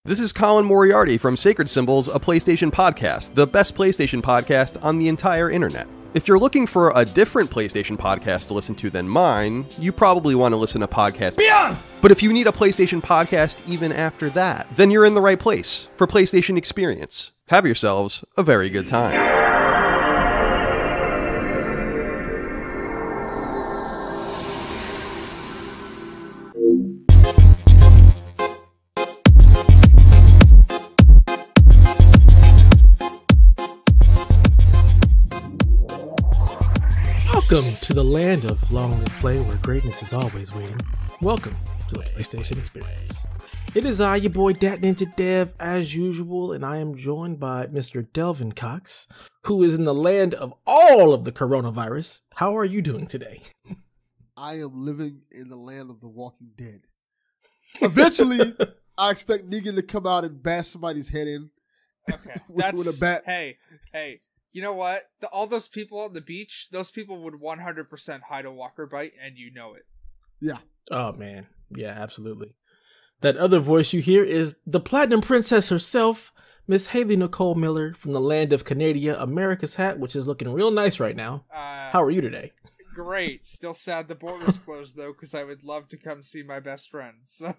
This is Colin Moriarty from Sacred Symbols, a PlayStation podcast, the best PlayStation podcast on the entire internet. If you're looking for a different PlayStation podcast to listen to than mine, you probably want to listen to Podcast Beyond! But if you need a PlayStation podcast even after that, then you're in the right place for PlayStation Experience. Have yourselves a very good time. Welcome to the land of long play where greatness is always waiting. Welcome to the PlayStation Experience. It is I, your boy Dat Ninja Dev, as usual, and I am joined by Mr. Delvin Cox, who is in the land of all of the coronavirus. How are you doing today? I am living in the land of the Walking Dead. Eventually, I expect Negan to come out and bash somebody's head in. Okay, with a bat. Hey. You know what? All those people on the beach, those people would 100% hide a walker bite, and you know it. Yeah. Oh, man. Yeah, absolutely. That other voice you hear is the Platinum Princess herself, Miss Haley Nicole Miller from the land of Canada, America's hat, which is looking real nice right now. How are you today? Great. Still sad the border's closed, though, because I would love to come see my best friend, so...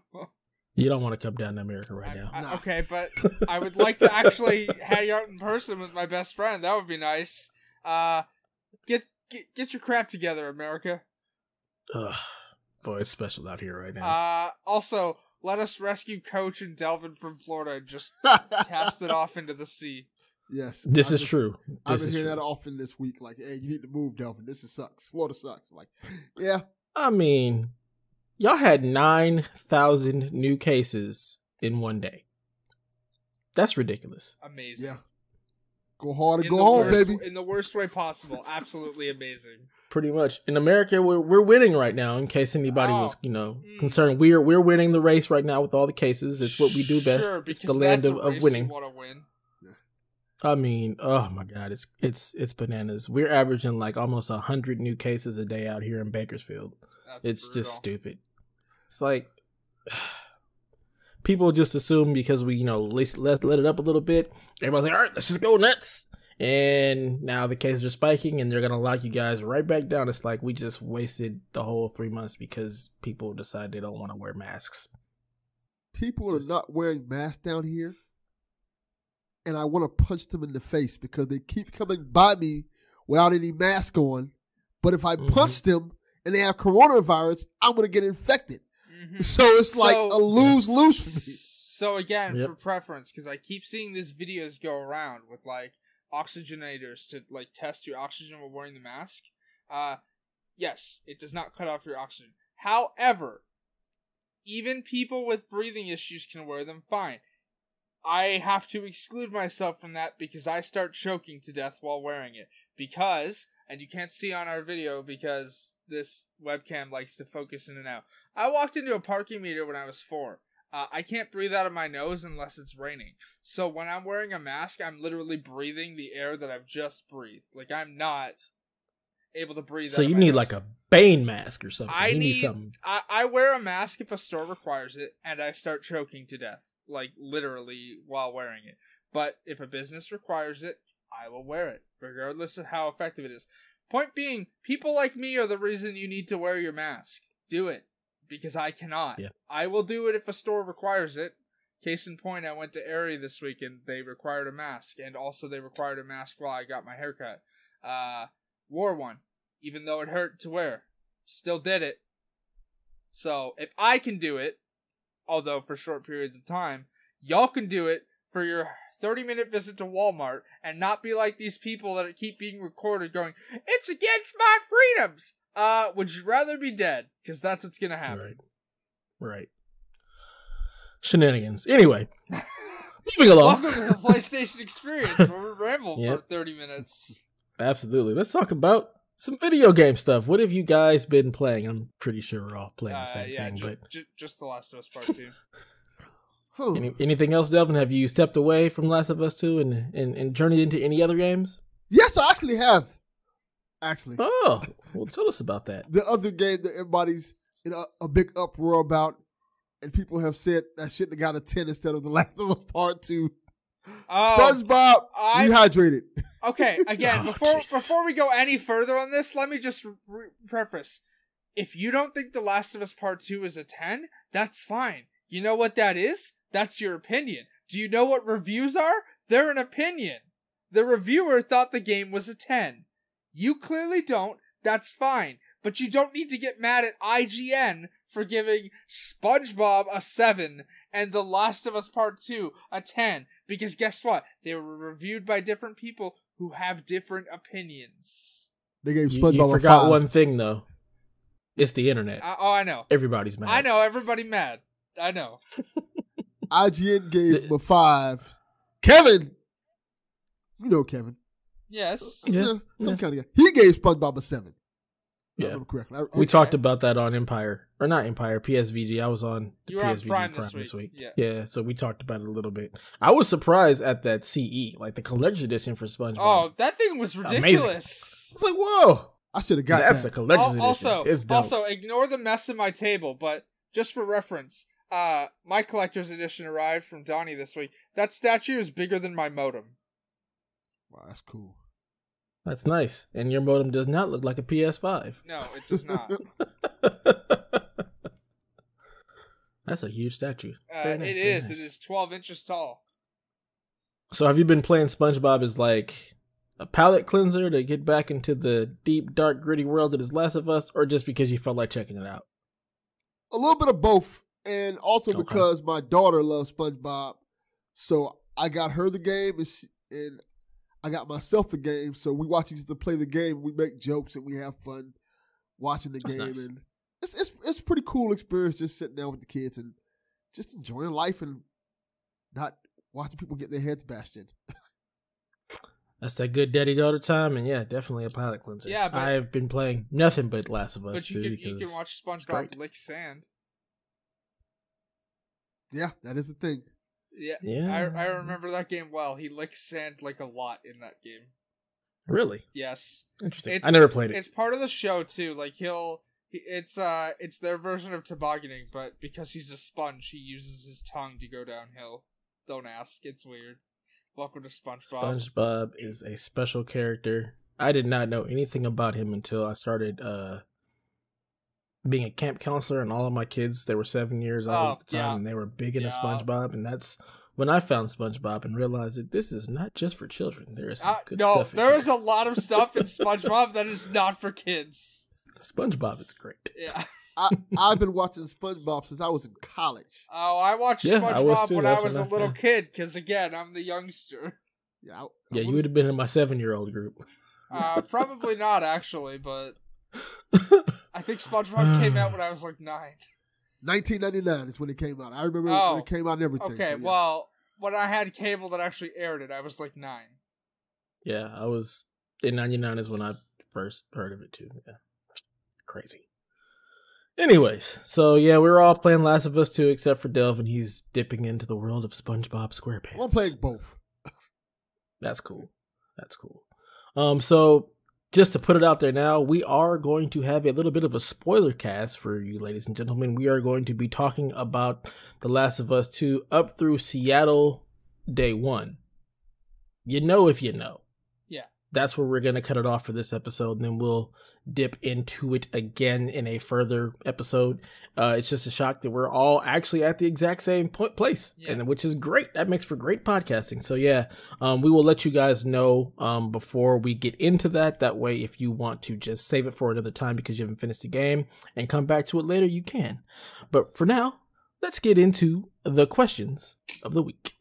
You don't want to come down to America right now. Okay, but I would like to actually hang out in person with my best friend. That would be nice. Get your crap together, America. Ugh, boy, it's special out here right now. Also, let us rescue Coach and Delvin from Florida and just cast it off into the sea. Yes. This is true. I've been hearing that often this week. Like, hey, you need to move, Delvin. This sucks. Florida sucks. I'm like, yeah. I mean... Y'all had 9,000 new cases in one day. That's ridiculous. Amazing. Yeah. Go hard and go home, baby. In the worst way possible. Absolutely amazing. Pretty much. In America, we're winning right now, in case anybody was, concerned. We're winning the race right now with all the cases. It's what we do best. Sure, it's the land of winning. You want to win. I mean, oh my God, it's bananas. We're averaging like almost 100 new cases a day out here in Bakersfield. It's brutal. Just stupid. It's like people just assume because we, let it up a little bit. Everybody's like, all right, let's just go nuts. And now the cases are spiking and they're going to lock you guys right back down. It's like we just wasted the whole 3 months because people decide they don't want to wear masks. People are not wearing masks down here. And I want to punch them in the face because they keep coming by me without any mask on. But if I punch them, and they have coronavirus, I'm going to get infected. Mm-hmm. So it's like a lose-lose for me. So again, for preference, because I keep seeing these videos go around with like oxygenators to like test your oxygen while wearing the mask. Yes, it does not cut off your oxygen. However, even people with breathing issues can wear them fine. I have to exclude myself from that because I start choking to death while wearing it. Because... And you can't see on our video because this webcam likes to focus in and out. I walked into a parking meter when I was 4. I can't breathe out of my nose unless it's raining. So when I'm wearing a mask, I'm literally breathing the air that I've just breathed. Like, I'm not able to breathe so out of you my need nose. like a Bane mask or something. I need something. I wear a mask if a store requires it, and I start choking to death. Like, literally while wearing it. But if a business requires it, I will wear it, regardless of how effective it is. Point being, people like me are the reason you need to wear your mask. Do it, because I cannot. Yeah. I will do it if a store requires it. Case in point, I went to Aerie this week and they required a mask, and also they required a mask while I got my haircut. Wore one, even though it hurt to wear. Still did it. So, if I can do it, although for short periods of time, y'all can do it for your 30-minute visit to Walmart and not be like these people that keep being recorded going, it's against my freedoms! Would you rather be dead? Because that's what's gonna happen. Right. Shenanigans. Anyway, moving along. Welcome to the PlayStation Experience, where we ramble for 30 minutes. Absolutely. Let's talk about some video game stuff. What have you guys been playing? I'm pretty sure we're all playing the same thing. But just The Last of Us Part II. Anything else, Delvin? Have you stepped away from Last of Us 2 and journeyed into any other games? Yes, I actually have. Oh, well, tell us about that. The other game that everybody's in a big uproar about and people have said that shouldn't have got a 10 instead of The Last of Us Part 2. Oh, SpongeBob, rehydrated. Okay, again, before we go any further on this, let me just preface. If you don't think The Last of Us Part 2 is a 10, that's fine. You know what that is? That's your opinion. Do you know what reviews are? They're an opinion. The reviewer thought the game was a 10. You clearly don't. That's fine. But you don't need to get mad at IGN for giving SpongeBob a 7 and The Last of Us Part 2 a 10. Because guess what? They were reviewed by different people who have different opinions. They gave SpongeBob you a forgot 5. one thing, though. It's the internet. I know. Everybody's mad. I know. Everybody mad. I know. IGN gave him a 5. Kevin! You know Kevin. Yes. Some kind of guy. He gave SpongeBob a 7. Yeah. Correctly. We talked about that on Empire. Or not Empire, PSVG. I was on you were on PSVG Prime this week. Yeah, so we talked about it a little bit. I was surprised at that CE, like the collector's edition for SpongeBob. Oh, that thing was ridiculous. It's like, whoa. I should have got That's that. a collector's edition. It's dope. Also, ignore the mess in my table, but just for reference, my collector's edition arrived from Donnie this week. That statue is bigger than my modem. Wow, that's cool. That's nice. And your modem does not look like a PS5. No, it does not. That's a huge statue. Nice, it is. Nice. It is 12 inches tall. So have you been playing SpongeBob as like a palate cleanser to get back into the deep, dark, gritty world that is Last of Us, or just because you felt like checking it out? A little bit of both. And also because my daughter loves SpongeBob. So I got her the game and I got myself the game. So we watch each other play the game. We make jokes and we have fun watching the game. Nice. And it's a pretty cool experience just sitting down with the kids and just enjoying life and not watching people get their heads bashed in. That's that good daddy-daughter time, and yeah, definitely a palate cleanser. Yeah, but I've been playing nothing but Last of Us but too. You can watch SpongeBob lick sand. Yeah, that is the thing. Yeah. I remember that game well. He licks sand like a lot in that game. Really? Yes. Interesting. I never played it. It's part of the show too. Like it's their version of tobogganing, but because he's a sponge, he uses his tongue to go downhill. Don't ask. It's weird. Welcome to SpongeBob. SpongeBob is a special character. I did not know anything about him until I started being a camp counselor, and all of my kids, they were 7 years old at the time, and they were big into SpongeBob, and that's when I found SpongeBob and realized that this is not just for children. There is some good stuff in there is a lot of stuff in SpongeBob that is not for kids. SpongeBob is great. Yeah. I've been watching SpongeBob since I was in college. Oh, I watched SpongeBob when I was a little kid, because again, I'm the youngster. Yeah, you would have been in my 7-year-old group. Probably not, actually, but I think SpongeBob came out when I was like 9. 1999 is when it came out. I remember when it came out and everything. Okay, so, yeah. Well, when I had cable that actually aired it, I was like 9. Yeah, I was in 99 is when I first heard of it too. Yeah, crazy. Anyways, so yeah, we were all playing Last of Us 2 except for Delvin. He's dipping into the world of SpongeBob SquarePants. I'm playing both. That's cool. So just to put it out there now, we are going to have a little bit of a spoiler cast for you, ladies and gentlemen. We are going to be talking about The Last of Us 2 up through Seattle Day 1. You know if you know. Yeah. That's where we're going to cut it off for this episode, and then we'll dip into it again in a further episode. It's just a shock that we're all actually at the exact same place, and which is great. That makes for great podcasting. So yeah, we will let you guys know before we get into that. That way, if you want to just save it for another time because you haven't finished the game and come back to it later, you can. But for now, let's get into the questions of the week.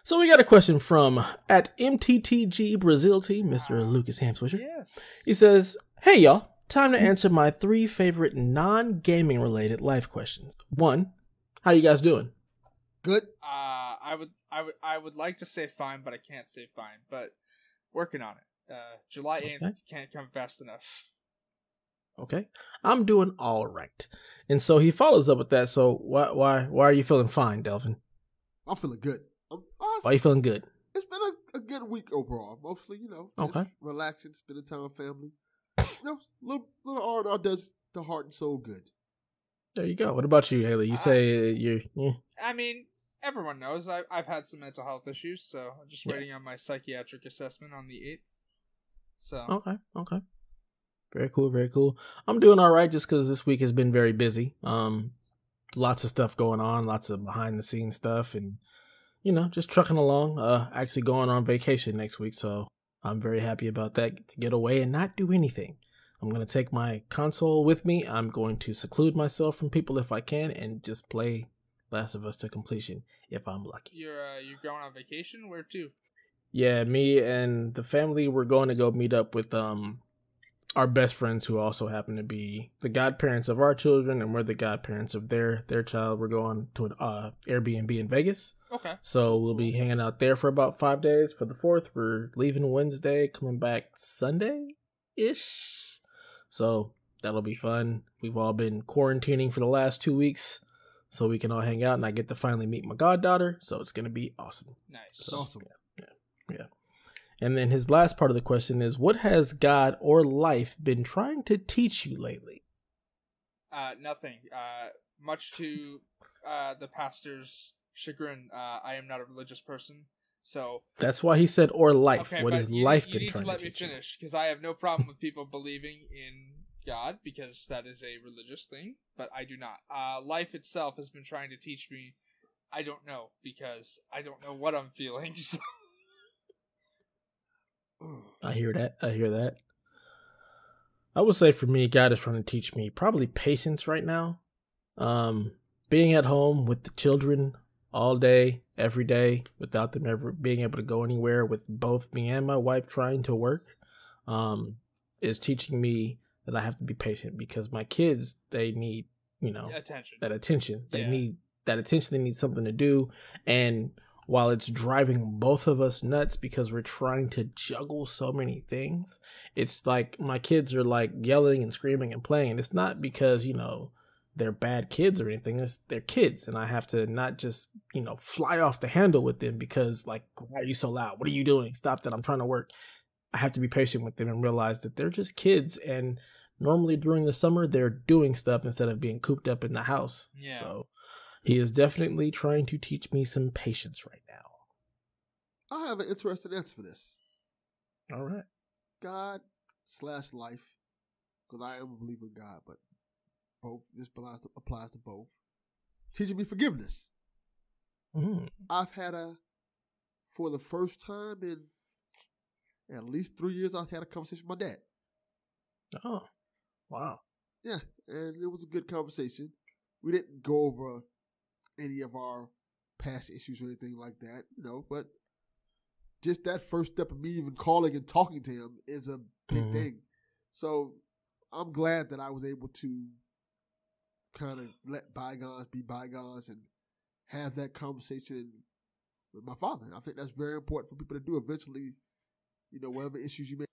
So we got a question from at MTTG Brazil team, Mr. Lucas Hamswisher. Yes. He says, "Hey y'all, time to answer my 3 favorite non-gaming related life questions. 1, how you guys doing?" Good. I would like to say fine, but I can't say fine. But working on it. July 8th can't come fast enough. Okay, I'm doing all right. And so he follows up with that. So why are you feeling fine, Delvin? I'm feeling good. Why are you feeling good? It's been a good week overall. Mostly, just relaxing, spending time with family. Little R&R does the heart and soul good. There you go. What about you, Haley? You say you're... I mean, everyone knows I've had some mental health issues, so I'm just waiting on my psychiatric assessment on the 8th. So Okay. Very cool, very cool. I'm doing all right just because this week has been very busy. Lots of stuff going on, lots of behind the scenes stuff, and just trucking along. Actually going on vacation next week, so I'm very happy about that, to get away and not do anything. I'm going to take my console with me. I'm going to seclude myself from people if I can and just play Last of Us to completion if I'm lucky. You're going on vacation? Where to? Yeah, me and the family, we're going to go meet up with our best friends who also happen to be the godparents of our children, and we're the godparents of their child. We're going to an Airbnb in Vegas. Okay. So we'll be hanging out there for about 5 days for the 4th. We're leaving Wednesday, coming back Sunday-ish. So that'll be fun. We've all been quarantining for the last 2 weeks, so we can all hang out, and I get to finally meet my goddaughter. So it's going to be awesome. Nice. So, Awesome. Yeah. And then his last part of the question is, what has God or life been trying to teach you lately? Nothing. Much to the pastor's chagrin, I am not a religious person, so... That's why he said, or life. Okay, what has life been trying to teach you? You need to let me finish, because I have no problem with people believing in God, because that is a religious thing, but I do not. Life itself has been trying to teach me, I don't know, because I don't know what I'm feeling, so... I hear that. I would say for me, God is trying to teach me probably patience right now. Being at home with the children all day, every day, without them ever being able to go anywhere, with both me and my wife trying to work, is teaching me that I have to be patient, because my kids, they need, attention. That attention. They need that attention. They need something to do. And while it's driving both of us nuts because we're trying to juggle so many things, it's like my kids are like yelling and screaming and playing. It's not because, they're bad kids or anything. They're kids, and I have to not just, fly off the handle with them because, like, why are you so loud? What are you doing? Stop that. I'm trying to work. I have to be patient with them and realize that they're just kids, and normally during the summer they're doing stuff instead of being cooped up in the house. Yeah. So he is definitely trying to teach me some patience right now. I have an interesting answer for this. All right. God/life, because I am a believer in God, but both, this applies to both. Teaching me forgiveness. Mm-hmm. I've had for the first time in at least 3 years, I've had a conversation with my dad. Oh, wow. Yeah, and it was a good conversation. We didn't go over any of our past issues or anything like that, but just that first step of me even calling and talking to him is a big thing. So I'm glad that I was able to kind of let bygones be bygones and have that conversation with my father. I think that's very important for people to do eventually, whatever issues you may.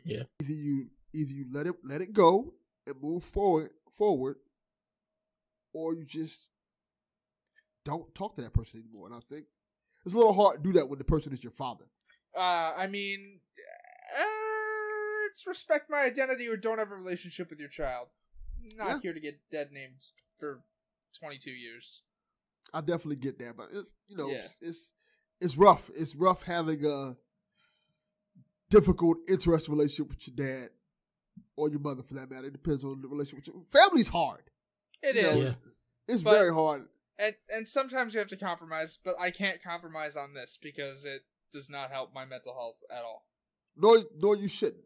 Yeah. Either you let it go and move forward, or you just don't talk to that person anymore. And I think it's a little hard to do that when the person is your father. It's respect my identity or don't have a relationship with your child. Not here to get dead named for 22 years. I definitely get that, but it's it's rough. It's rough having a difficult, interesting relationship with your dad or your mother, for that matter. It depends on the relationship with your family's hard. It is. It's very hard. And sometimes you have to compromise, but I can't compromise on this because it does not help my mental health at all. Nor you shouldn't,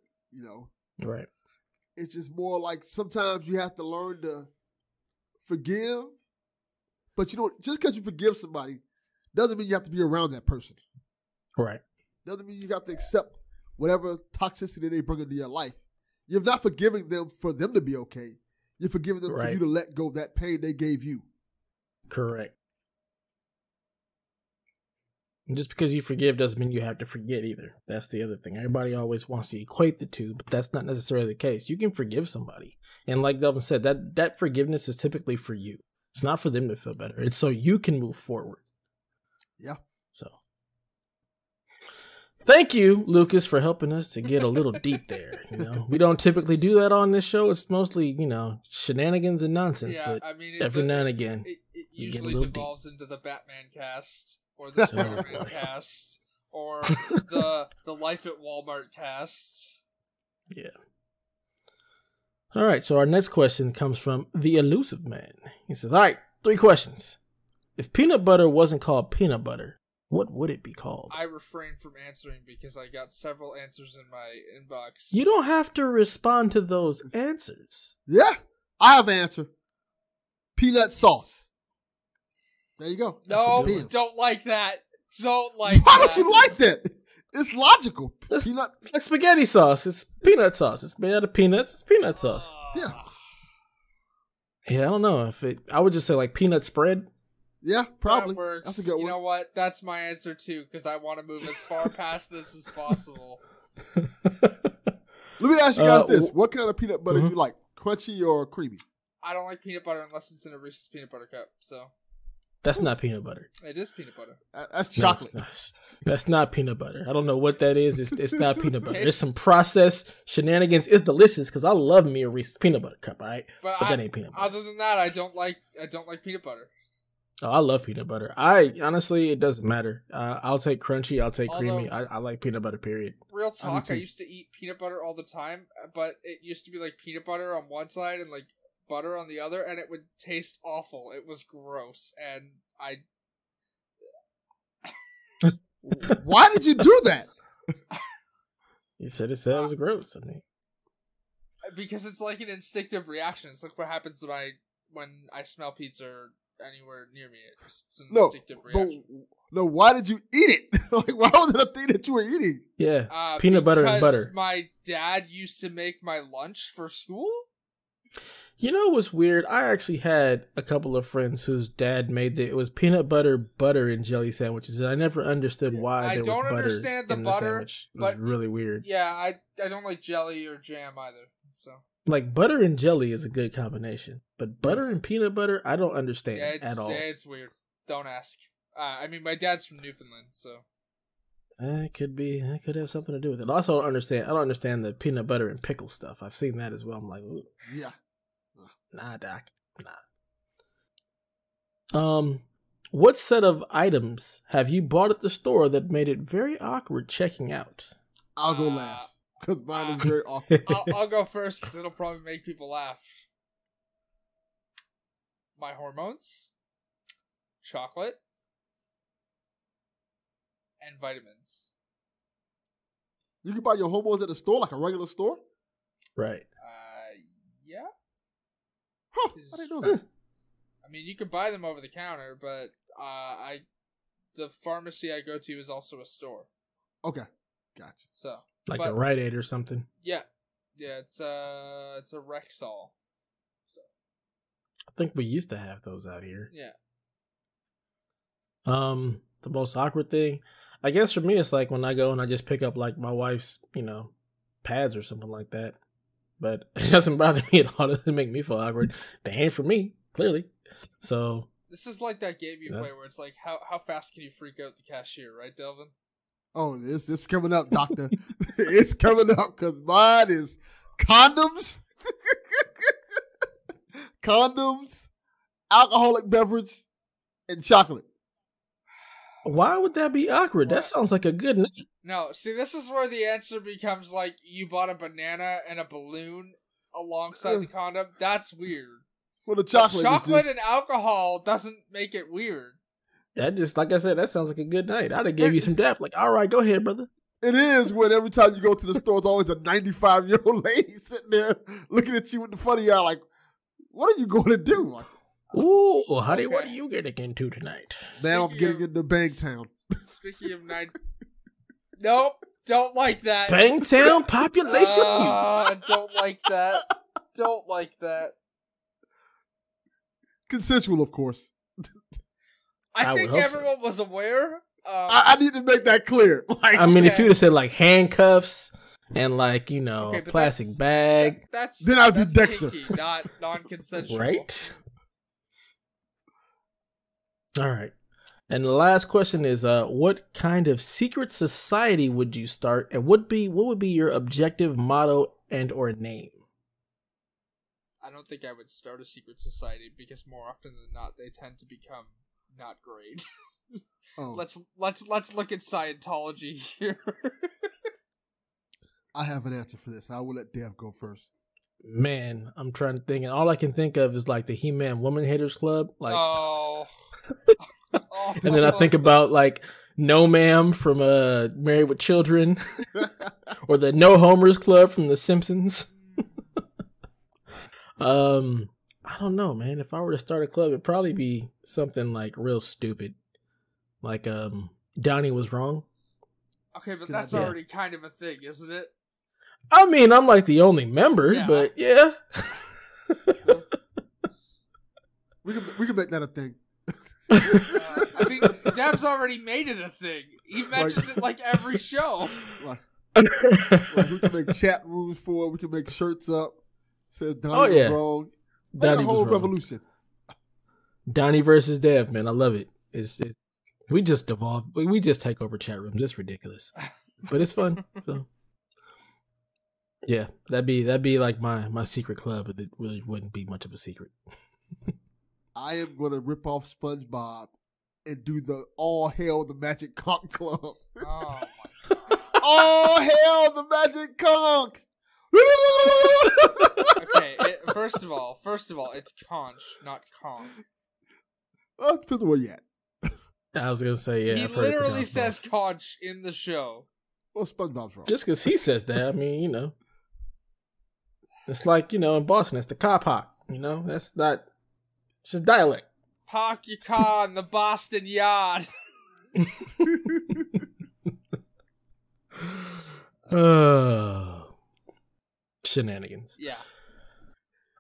Right. It's just more like sometimes you have to learn to forgive. But just because you forgive somebody doesn't mean you have to be around that person. Right. Doesn't mean you have to accept whatever toxicity they bring into your life. You're not forgiving them for them to be okay. You're forgiving them for you to let go of that pain they gave you. Correct. And just because you forgive doesn't mean you have to forget either. That's the other thing. Everybody always wants to equate the two, but that's not necessarily the case. You can forgive somebody. And like Delvin said, that forgiveness is typically for you. It's not for them to feel better. It's so you can move forward. Yeah. So Thank you, Lucas, for helping us to get a little deep there. You know, we don't typically do that on this show. It's mostly, shenanigans and nonsense. Yeah, but I mean, every now and again, it you get a usually little devolves into the Batman cast or the Spider-Man cast or the Life at Walmart cast. Yeah. All right, so our next question comes from the Elusive Man. He says, all right, 3 questions. If peanut butter wasn't called peanut butter, what would it be called? I refrained from answering because I got several answers in my inbox. You don't have to respond to those answers. Yeah, I have an answer. Peanut sauce. There you go. No, Bam. don't like that. Don't like Why that. don't you like that? It's logical. It's Peanut. like spaghetti sauce. It's peanut sauce. It's made out of peanuts. It's peanut sauce. Yeah. Yeah, I don't know. I would just say like peanut spread. Yeah, probably. That works. That's a good one. You know what? That's my answer too, because I want to move as far past this as possible. Let me ask you guys this. What kind of peanut butter Mhm. you like? Crunchy or creamy? I don't like peanut butter unless it's in a Reese's peanut butter cup. So That's not peanut butter. it is peanut butter. That's chocolate. No, that's not peanut butter. I don't know what that is. It's not peanut butter. It's some processed shenanigans. It's delicious because I love me a Reese's peanut butter cup, all right? But that ain't peanut butter. Other than that, I don't like peanut butter. Oh, I love peanut butter. Honestly, it doesn't matter. I'll take crunchy. I'll take creamy. I like peanut butter, period. Real talk, I too. used to eat peanut butter all the time, but it used to be like peanut butter on one side and like butter on the other, and it would taste awful. It was gross, and Why did you do that? You said it was gross. I mean, because it's like an instinctive reaction. It's like what happens when I smell pizza or anywhere near me. It's an instinctive reaction. No, why did you eat it? Like, why was it a thing that you were eating? yeah, peanut butter and butter. Because my dad used to make my lunch for school. You know what's weird? I actually had a couple of friends whose dad made it was peanut butter, and jelly sandwiches, and I never understood why there was butter understand the in butter, the sandwich. It was but really weird. Yeah, I don't like jelly or jam either. So Like butter and jelly is a good combination, but butter and peanut butter, I don't understand at all. Yeah, it's weird. Don't ask. I mean, my dad's from Newfoundland, so It could be. That could have something to do with it. Also, I don't understand the peanut butter and pickle stuff. I've seen that as well. I'm like, ooh. Yeah. Nah, Doc. Nah. What set of items have you bought at the store that made it very awkward checking out? I'll go last because mine is very awkward. I'll go first because it'll probably make people laugh. My hormones, chocolate, and vitamins. You can buy your hormones at the store, like a regular store? Right. Yeah. Huh, I didn't know that. I mean, you can buy them over the counter, but the pharmacy I go to is also a store. Okay, gotcha. So Like a Rite Aid or something. Yeah, it's a Rexall. So I think we used to have those out here. yeah. The most awkward thing, I guess for me, it's like when I go and I just pick up like my wife's, pads or something like that. But it doesn't bother me at all. It doesn't make me feel awkward. They ain't for me, clearly. So This is like that game you play where it's like, how fast can you freak out the cashier, right, Delvin? Oh, it's coming up, doctor. It's coming up because mine is condoms, alcoholic beverage, and chocolate. why would that be awkward? That sounds like a good night. No, see, this is where the answer becomes like you bought a banana and a balloon alongside the condom. That's weird. Well, the chocolate And alcohol doesn't make it weird. That just, like I said, that sounds like a good night. I'd have gave you some dap. Like, all right, go ahead, brother. It is when every time you go to the store, it's always a 95-year-old lady sitting there looking at you with the funny eye like, what are you going to do? Like, ooh, honey, what are you getting into tonight? now I'm getting into Bangtown. Speaking of nope, don't like that. Bangtown population. Don't like that. Don't like that. Consensual, of course. I think would hope everyone was aware. I need to make that clear. Like, I mean, if you'd have said like handcuffs and like, plastic bag. Then I'd be Dexter. Kinky, not non-consensual. Right? All right. And the last question is, what kind of secret society would you start, and what would be your objective, motto, and or name? I don't think I would start a secret society because more often than not, they tend to become not great. Oh. Let's look at Scientology here. I have an answer for this. I will let Dev go first. Man, I'm trying to think, and all I can think of is like the He-Man Woman Haters Club. Like, oh, and then I think about like No Ma'am from Married with Children, or the No Homers Club from The Simpsons. I don't know, man. If I were to start a club, it'd probably be something like real stupid, like Donnie was wrong. Okay, but that's already kind of a thing, isn't it? I mean, I'm like the only member, but yeah. We can make that a thing. I mean, Dev's already made it a thing. He mentions it like every show. We can make chat rooms for it. We can make shirts up. Says Donnie was wrong. Donnie was wrong. Revolution. Donnie versus Dev, man. I love it. We just evolve. We just take over chat rooms. It's ridiculous, but it's fun. So yeah, that'd be like my secret club, but it really wouldn't be much of a secret. I am gonna rip off SpongeBob and do the All Hail the Magic Conch Club. Oh my god! All hail the Magic Conch! Okay, first of all, it's conch, not conch. Well, it depends on where you at. I was gonna say, yeah. He literally says conch in the show. Well, SpongeBob's wrong. Just because he says that, I mean, you know, it's like, you know, in Boston, it's the car park. You know, that's not. It's just dialect. Park your car in the Boston yard. Shenanigans. Yeah.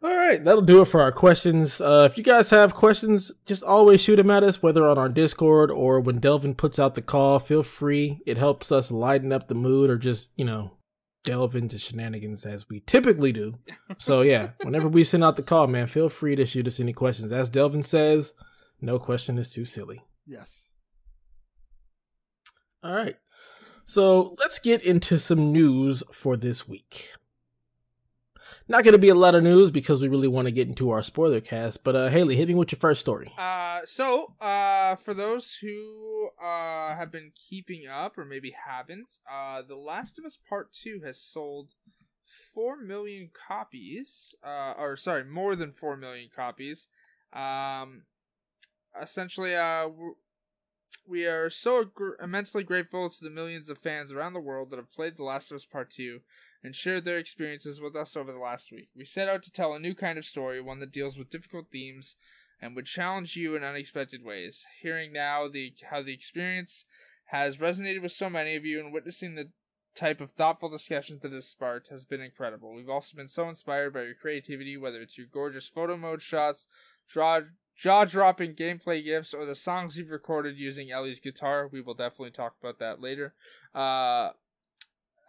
All right, that'll do it for our questions. If you guys have questions, just always shoot them at us, whether on our Discord or when Delvin puts out the call. Feel free. It helps us lighten up the mood, or just, you know, delve into shenanigans as we typically do. So yeah, whenever we send out the call, man, feel free to shoot us any questions. As Delvin says, no question is too silly. Yes. All right. So let's get into some news for this week. Not going to be a lot of news because we really want to get into our spoiler cast, but Haley, hit me with your first story. So for those who have been keeping up or maybe haven't, The Last of Us Part II has sold 4 million copies, more than 4 million copies. Essentially, we are so immensely grateful to the millions of fans around the world that have played The Last of Us Part II and shared their experiences with us over the last week. We set out to tell a new kind of story, one that deals with difficult themes and would challenge you in unexpected ways. Hearing now how the experience has resonated with so many of you and witnessing the type of thoughtful discussions that has sparked has been incredible. We've also been so inspired by your creativity, whether it's your gorgeous photo mode shots, jaw-dropping gameplay gifs, or the songs you've recorded using Ellie's guitar. We will definitely talk about that later.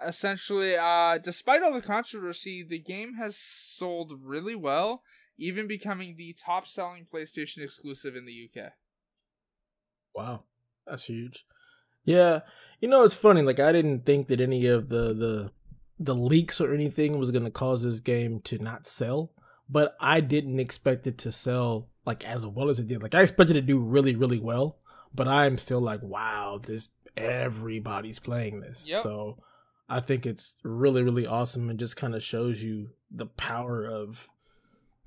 Essentially, despite all the controversy, the game has sold really well, even becoming the top-selling PlayStation exclusive in the UK. Wow, that's huge. Yeah, you know, it's funny, like, I didn't think that any of the leaks or anything was going to cause this game to not sell, but I didn't expect it to sell, like, as well as it did. Like, I expected it to do really, really well, but I'm still like, wow, everybody's playing this. Yep. So I think it's really, really awesome, and just kind of shows you the power of,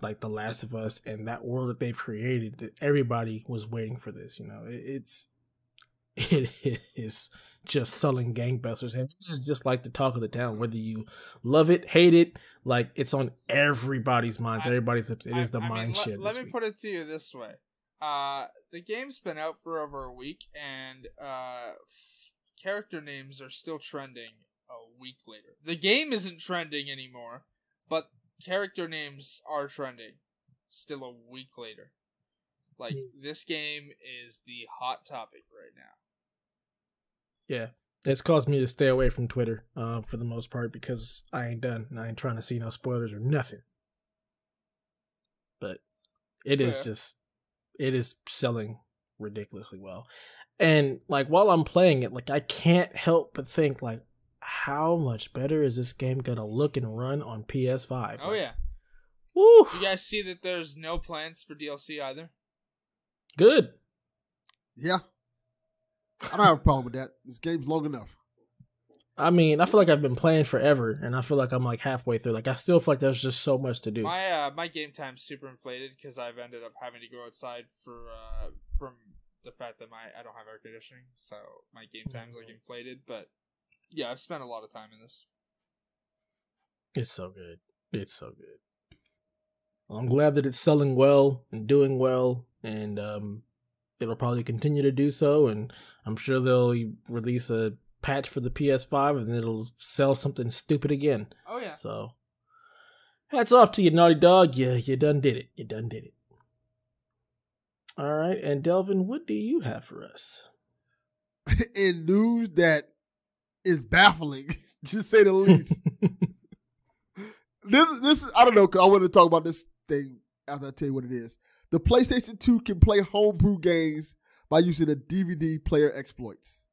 like, The Last of Us and that world that they've created, that everybody was waiting for this. You know, it is just selling gangbusters, and it's just like the talk of the town. Whether you love it, hate it, like, it's on everybody's minds. Everybody's lips. It is the mind shit. Let me put it to you this way: the game's been out for over a week, and character names are still trending a week later. The game isn't trending anymore, but character names are trending still a week later. Like, this game is the hot topic right now. Yeah, it's caused me to stay away from Twitter for the most part, because I ain't done, and I ain't trying to see no spoilers or nothing. But it is just, it is selling ridiculously well. And like while I'm playing it, like I can't help but think like, how much better is this game gonna look and run on PS5? Oh yeah. Woo! Do you guys see that there's no plans for DLC either? Good. Yeah. I don't have a problem with that. This game's long enough. I mean, I feel like I've been playing forever, and I feel like I'm like halfway through. Like I still feel like there's just so much to do. My game time's super inflated because I've ended up having to go outside for from the fact that I don't have air conditioning, so my game time's like inflated. But yeah, I've spent a lot of time in this. It's so good. It's so good. Well, I'm glad that it's selling well and doing well, and it'll probably continue to do so. And I'm sure they'll release a patch for the PS5 and it'll sell something stupid again. Oh yeah. So hats off to you, Naughty Dog. You done did it. You done did it. All right, and Delvin, what do you have for us? In news that is baffling, to say the least. This is, I don't know, 'cause I want to talk about this thing after I tell you what it is. The PlayStation 2 can play homebrew games by using a DVD player exploits.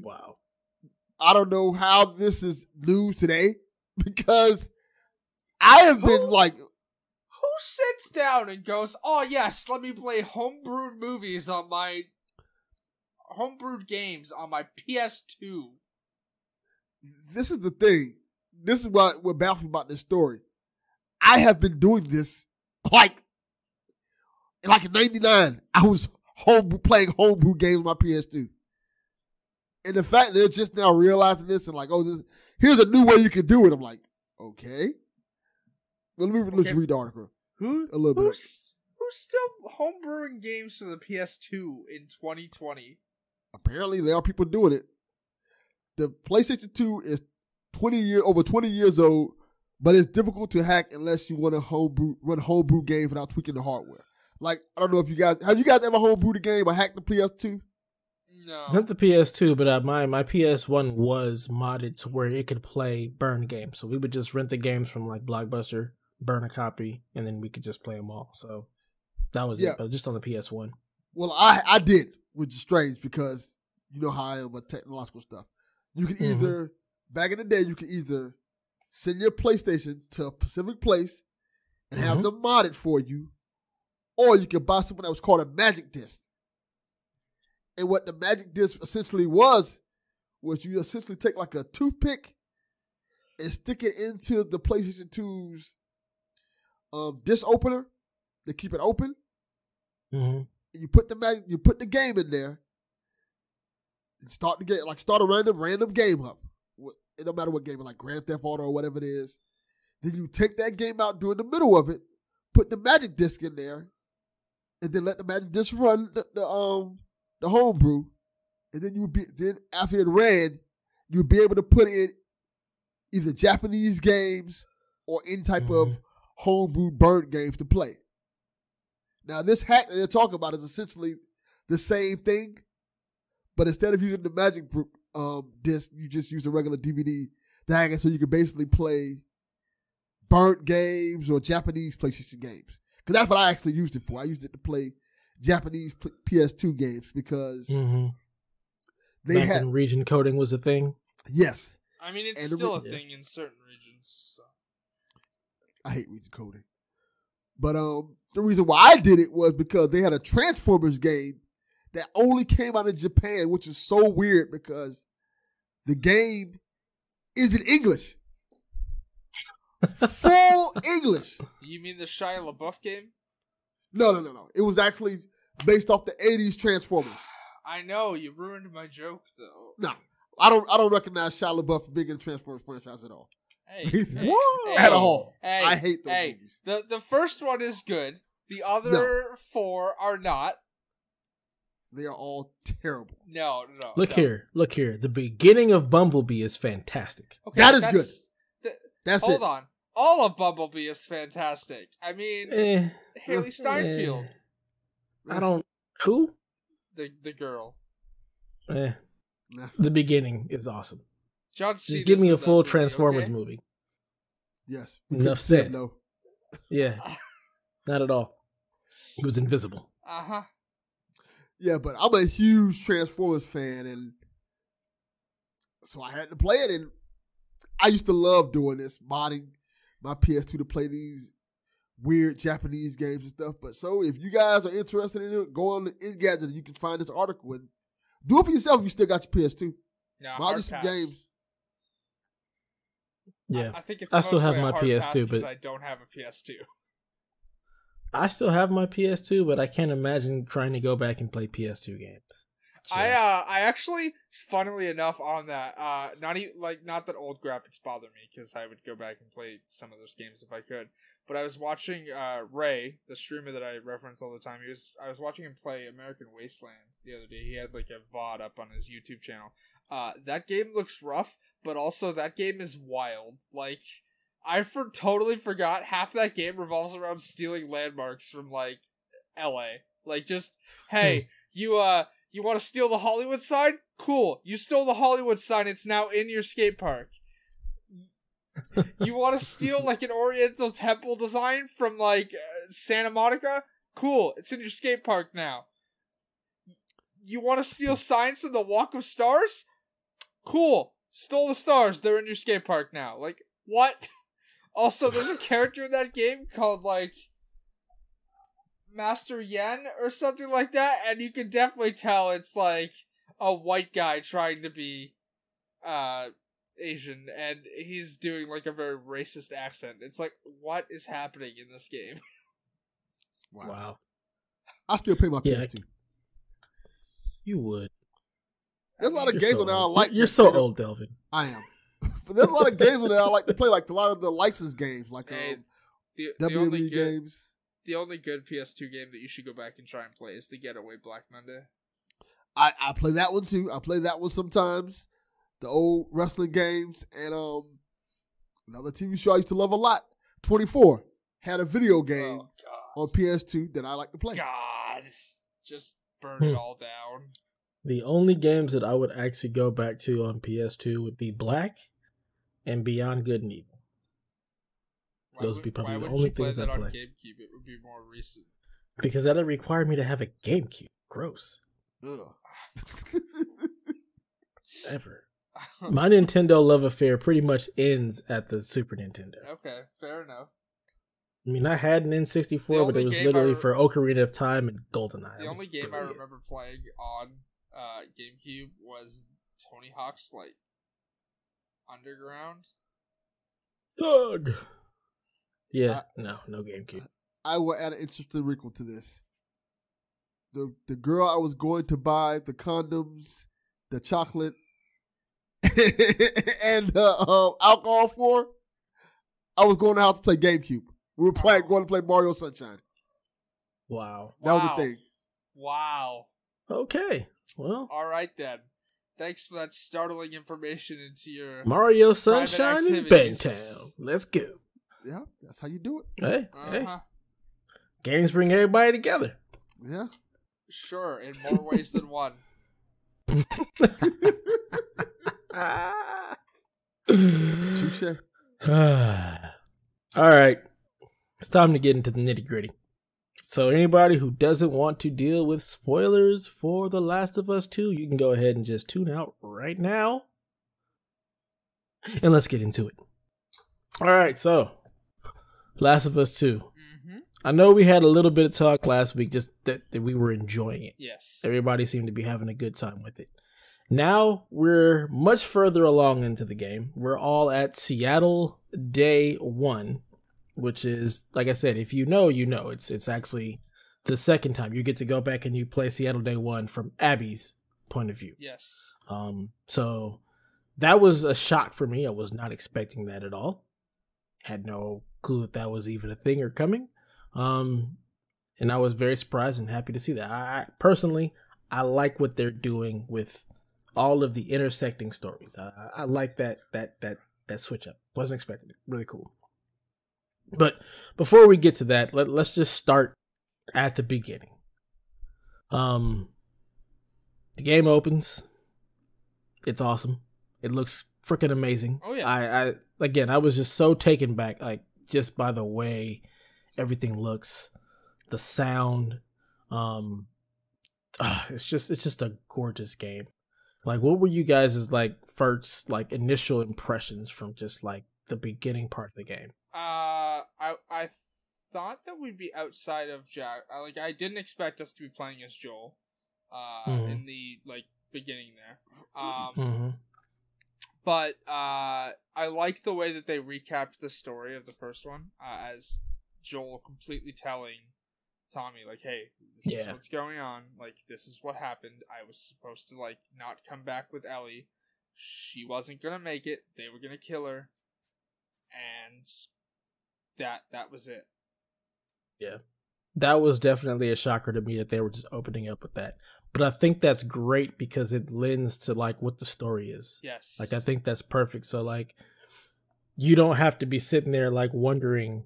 Wow. I don't know how this is news today because I have been like, who sits down and goes, "Oh yes, let me play homebrewed movies on my homebrewed games on my PS2." this is the thing. This is what baffles me about this story. I have been doing this like in 99. I was playing homebrew games on my PS2. And the fact that they're just now realizing this and like, oh, here's a new way you can do it. I'm like, okay. Well, let's read the article. A little bit. Who's still homebrewing games for the PS2 in 2020? Apparently, there are people doing it. The PlayStation 2 is over 20 years old, but it's difficult to hack unless you want to run homebrew games without tweaking the hardware. Like, I don't know if you guys ever homebrewed a game or hacked the PS2? No. Not the PS2, but my PS1 was modded to where it could play burn games. So we would just rent the games from like Blockbuster, burn a copy, and then we could just play them all. So that was it, but just on the PS1. Well, I did, which is strange because you know how I am with technological stuff. You can either, back in the day, you could either send your PlayStation to a specific place and have them mod it for you, or you could buy something that was called a magic disc. And what the magic disc essentially was you essentially take like a toothpick and stick it into the PlayStation 2's disc opener to keep it open. And you put the game in there and start a random game up. It don't matter what game, like Grand Theft Auto or whatever it is. Then you take that game out during the middle of it, put the magic disc in there, and then let the magic disc run the homebrew, and then after it ran, you'd be able to put in either Japanese games or any type of homebrew burnt games to play. Now, this hack that they're talking about is essentially the same thing, but instead of using the magic disc, you just use a regular DVD to hack it so you can basically play burnt games or Japanese PlayStation games. Because that's what I actually used it for. I used it to play Japanese PS2 games because they Back had when region coding was a thing. Yes, I mean, it's still a thing in certain regions. So. I hate region coding, but the reason why I did it was because they had a Transformers game that only came out in Japan, which is so weird because the game is in English, full English. You mean the Shia LaBeouf game? No. It was actually based off the 80s Transformers. I know, you ruined my joke though. No, I don't recognize Shia LaBeouf for being in the Transformers franchise at all. At all. I hate those movies. The first one is good. The other four are not. They are all terrible. No. Look here. The beginning of Bumblebee is fantastic. Okay, that is good. That's hold it. on. All of Bumblebee is fantastic. I mean, Haley Steinfeld. I don't. Who? The girl. The beginning is awesome. John Just Cena's give me a full movie, Transformers okay? movie. Yes. Enough said. No. Yeah. Not at all. He was invisible. Yeah, but I'm a huge Transformers fan, and so I had to play it. And I used to love doing this, modding my PS2 to play these weird Japanese games and stuff. But so if you guys are interested in it, go on the Engadget and you can find this article and do it for yourself if you still got your PS2. Yeah, mod some games. Yeah, I think it's I still have mostly a my hard PS2, pass but I don't have a PS2. I still have my PS2, but I can't imagine trying to go back and play PS2 games. I actually, funnily enough, on that, not that old graphics bother me because I would go back and play some of those games if I could. But I was watching Ray, the streamer that I reference all the time. I was watching him play American Wasteland the other day. He had like a VOD up on his YouTube channel. That game looks rough, but also that game is wild. Like, totally forgot half that game revolves around stealing landmarks from like LA. Like, just hey, you want to steal the Hollywood sign? Cool. You stole the Hollywood sign. It's now in your skate park. You want to steal like an Oriental temple design from like Santa Monica? Cool. It's in your skate park now. You want to steal signs from the Walk of Stars? Cool. Stole the stars. They're in your skate park now. Like, what? Also, there's a character in that game called like Master Yen or something like that, and you can definitely tell it's like a white guy trying to be Asian, and he's doing like a very racist accent. It's like, what is happening in this game? Wow. I still pay my PS2. You would. There's a lot of games that I like. You're so old, Delvin. I am. But there's a lot of games that I like to play, like a lot of the licensed games, like WWE games. The only good PS2 game that you should go back and try and play is the Getaway Black Monday. I play that one too. I play that one sometimes. The old wrestling games, and another TV show I used to love a lot, 24, had a video game on PS2 that I like to play. God, just burn it all down. The only games that I would actually go back to on PS2 would be Black and Beyond Good and Evil. Those would be probably the only things I play. On GameCube? It would be more recent. Because that'd require me to have a GameCube. Gross. Ugh. Ever. My Nintendo love affair pretty much ends at the Super Nintendo. Okay, fair enough. I mean, I had an N64, but it was literally for Ocarina of Time and GoldenEye. The only game I remember playing on GameCube was Tony Hawk's like Underground. Thug. Yeah, no GameCube. I will add an interesting wrinkle to this. The girl I was going to buy the condoms, the chocolate, and the alcohol for, I was going out to play GameCube. We were going to play Mario Sunshine. Wow. That was the thing. Wow. Okay. Well. All right then. Thanks for that startling information into your Mario Sunshine in Bangtown. Let's go. Yeah, that's how you do it. Hey. Games bring everybody together. Yeah. Sure, in more ways than one. Touche. All right. It's time to get into the nitty gritty. So anybody who doesn't want to deal with spoilers for The Last of Us 2, you can go ahead and just tune out right now. And let's get into it. All right, so Last of Us 2. Mm-hmm. I know we had a little bit of talk last week, just that we were enjoying it. Yes. Everybody seemed to be having a good time with it. Now we're much further along into the game. We're all at Seattle Day 1, which is, like I said, if you know, you know. It's actually the second time you get to go back and you play Seattle Day 1 from Abby's point of view. Yes. So that was a shock for me. I was not expecting that at all. Had no clue that was even a thing or coming. And I was very surprised and happy to see that. I personally like what they're doing with all of the intersecting stories. I like that switch up. Wasn't expecting it. Really cool. But before we get to that, let's just start at the beginning. The game opens. It's awesome. It looks freaking amazing. Oh yeah. I was just so taken back, like just by the way everything looks, the sound. it's just a gorgeous game. Like, what were you guys' like first like initial impressions from just like the beginning part of the game? I thought that we'd be outside of Jack. I didn't expect us to be playing as Joel, in the like beginning there. But I like the way that they recapped the story of the first one, as Joel completely telling Tommy, like, hey, this is what's going on. Like, this is what happened. I was supposed to, like, not come back with Ellie. She wasn't gonna make it. They were gonna kill her. And that was it. Yeah. That was definitely a shocker to me that they were just opening up with that. But I think that's great because it lends to, like, what the story is. Yes. Like, I think that's perfect. So, like, you don't have to be sitting there, like, wondering,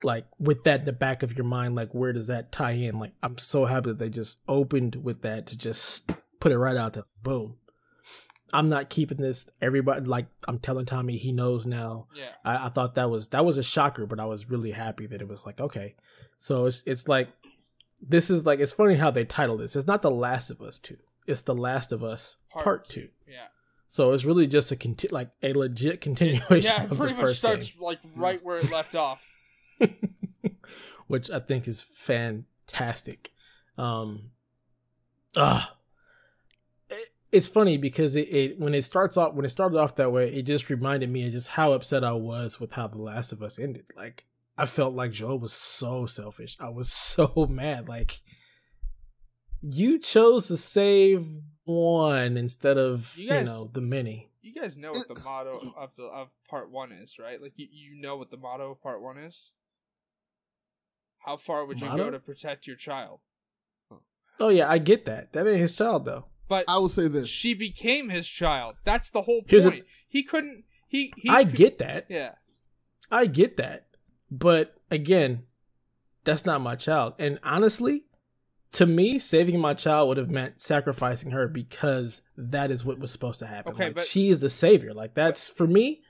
like, with that in the back of your mind, like, where does that tie in? Like, I'm so happy that they just opened with that to just put it right out there. Boom. I'm not keeping this. Everybody, like, I'm telling Tommy he knows now. Yeah. I thought that was a shocker, but I was really happy that it was like, okay. So it's like, this is like, it's funny how they title this. It's not The Last of Us 2. It's The Last of Us Part 2. Yeah. So it's really just a legit continuation. Yeah, it of pretty the much first starts game. like right where it left off. Which I think is fantastic. It's funny because when it started off that way, it just reminded me of just how upset I was with how The Last of Us ended. Like, I felt like Joel was so selfish. I was so mad. Like, you chose to save one instead of the many. You guys know what the motto of Part 1 is, right? Like, you know what the motto of Part 1 is? How far would you go to protect your child? Oh yeah, I get that. That ain't his child though. But I will say this: she became his child. That's the whole point. He couldn't. Get that. Yeah, I get that. But again, that's not my child. And honestly, to me, saving my child would have meant sacrificing her because that is what was supposed to happen. Okay, like, but she is the savior. Like, that's for me.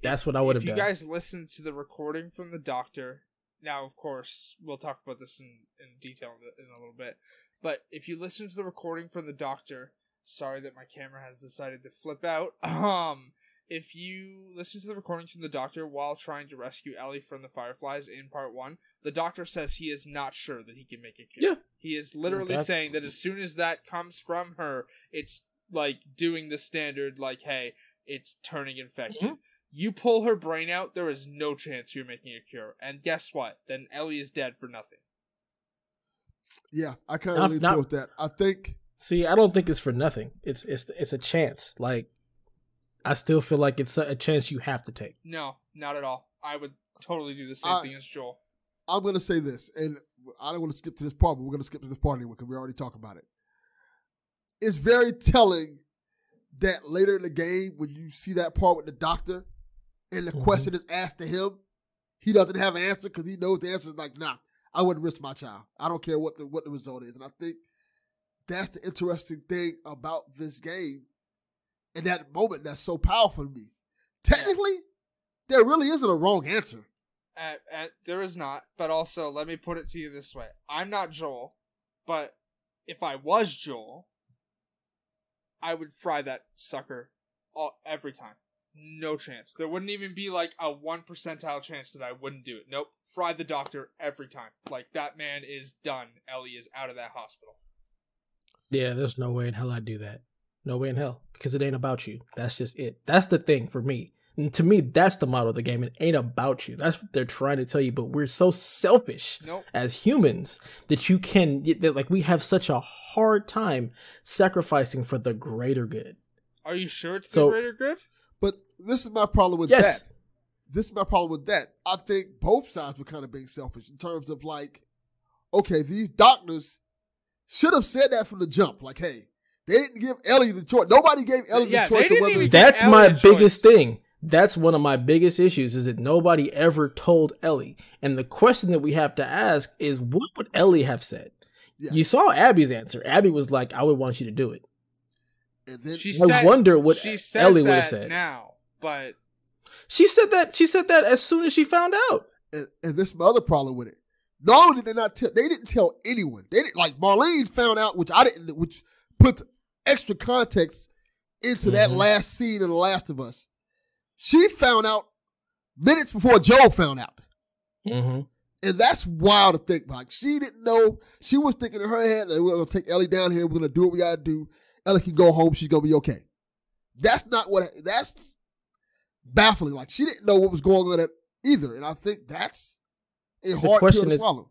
That's what I would have done. If you guys listen to the recording from the doctor, now of course we'll talk about this in detail in a little bit. But if you listen to the recording from the doctor, sorry that my camera has decided to flip out. If you listen to the recordings from the doctor while trying to rescue Ellie from the Fireflies in Part 1, the doctor says he is not sure that he can make it cure. Yeah. He is literally saying that as soon as that comes from her, it's like doing the standard, like, hey, it's turning infected. Mm-hmm. You pull her brain out, there is no chance you're making a cure. And guess what? Then Ellie is dead for nothing. Yeah, I kind of lean towards that. I think. See, I don't think it's for nothing. It's a chance. Like, I still feel like it's a chance you have to take. No, not at all. I would totally do the same thing as Joel. I'm going to say this, and I don't want to skip to this part, but we're going to skip to this part anyway because we already talked about it. It's very telling that later in the game, when you see that part with the doctor, and the question is asked to him, he doesn't have an answer because he knows the answer is like, nah. I wouldn't risk my child. I don't care what the result is. And I think that's the interesting thing about this game. In that moment, that's so powerful to me. Technically, there really isn't a wrong answer. There is not. But also, let me put it to you this way. I'm not Joel, but if I was Joel, I would fry that sucker every time. No chance. There wouldn't even be like a 1% chance that I wouldn't do it. Nope. Fry the doctor every time. Like, that man is done. Ellie is out of that hospital. Yeah, there's no way in hell I'd do that. No way in hell. Because it ain't about you. That's just it. That's the thing for me. And to me, that's the motto of the game. It ain't about you. That's what they're trying to tell you. But we're so selfish as humans that we have such a hard time sacrificing for the greater good. Are you sure it's the greater good? But this is my problem with that. This is my problem with that. I think both sides were kind of being selfish in terms of like, okay, these doctors should have said that from the jump. Like, hey, they didn't give Ellie the choice. Nobody gave Ellie the choice of whether. That's my biggest thing. That's one of my biggest issues is that nobody ever told Ellie. And the question that we have to ask is, what would Ellie have said? Yeah. You saw Abby's answer. Abby was like, I would want you to do it. And then I wonder what Ellie would have said. Now, but she said that as soon as she found out. And this is my other problem with it. Not only did they not tell, they didn't tell anyone. They didn't, like, Marlene found out, which I didn't, which puts extra context into that last scene in The Last of Us. She found out minutes before Joel found out. Mm-hmm. And that's wild to think about. Like, she didn't know. She was thinking in her head, like, we're going to take Ellie down here. We're going to do what we got to do. Ellie can go home. She's going to be okay. That's not what, that's baffling. Like, she didn't know what was going on either. And I think that's a hard pill to swallow.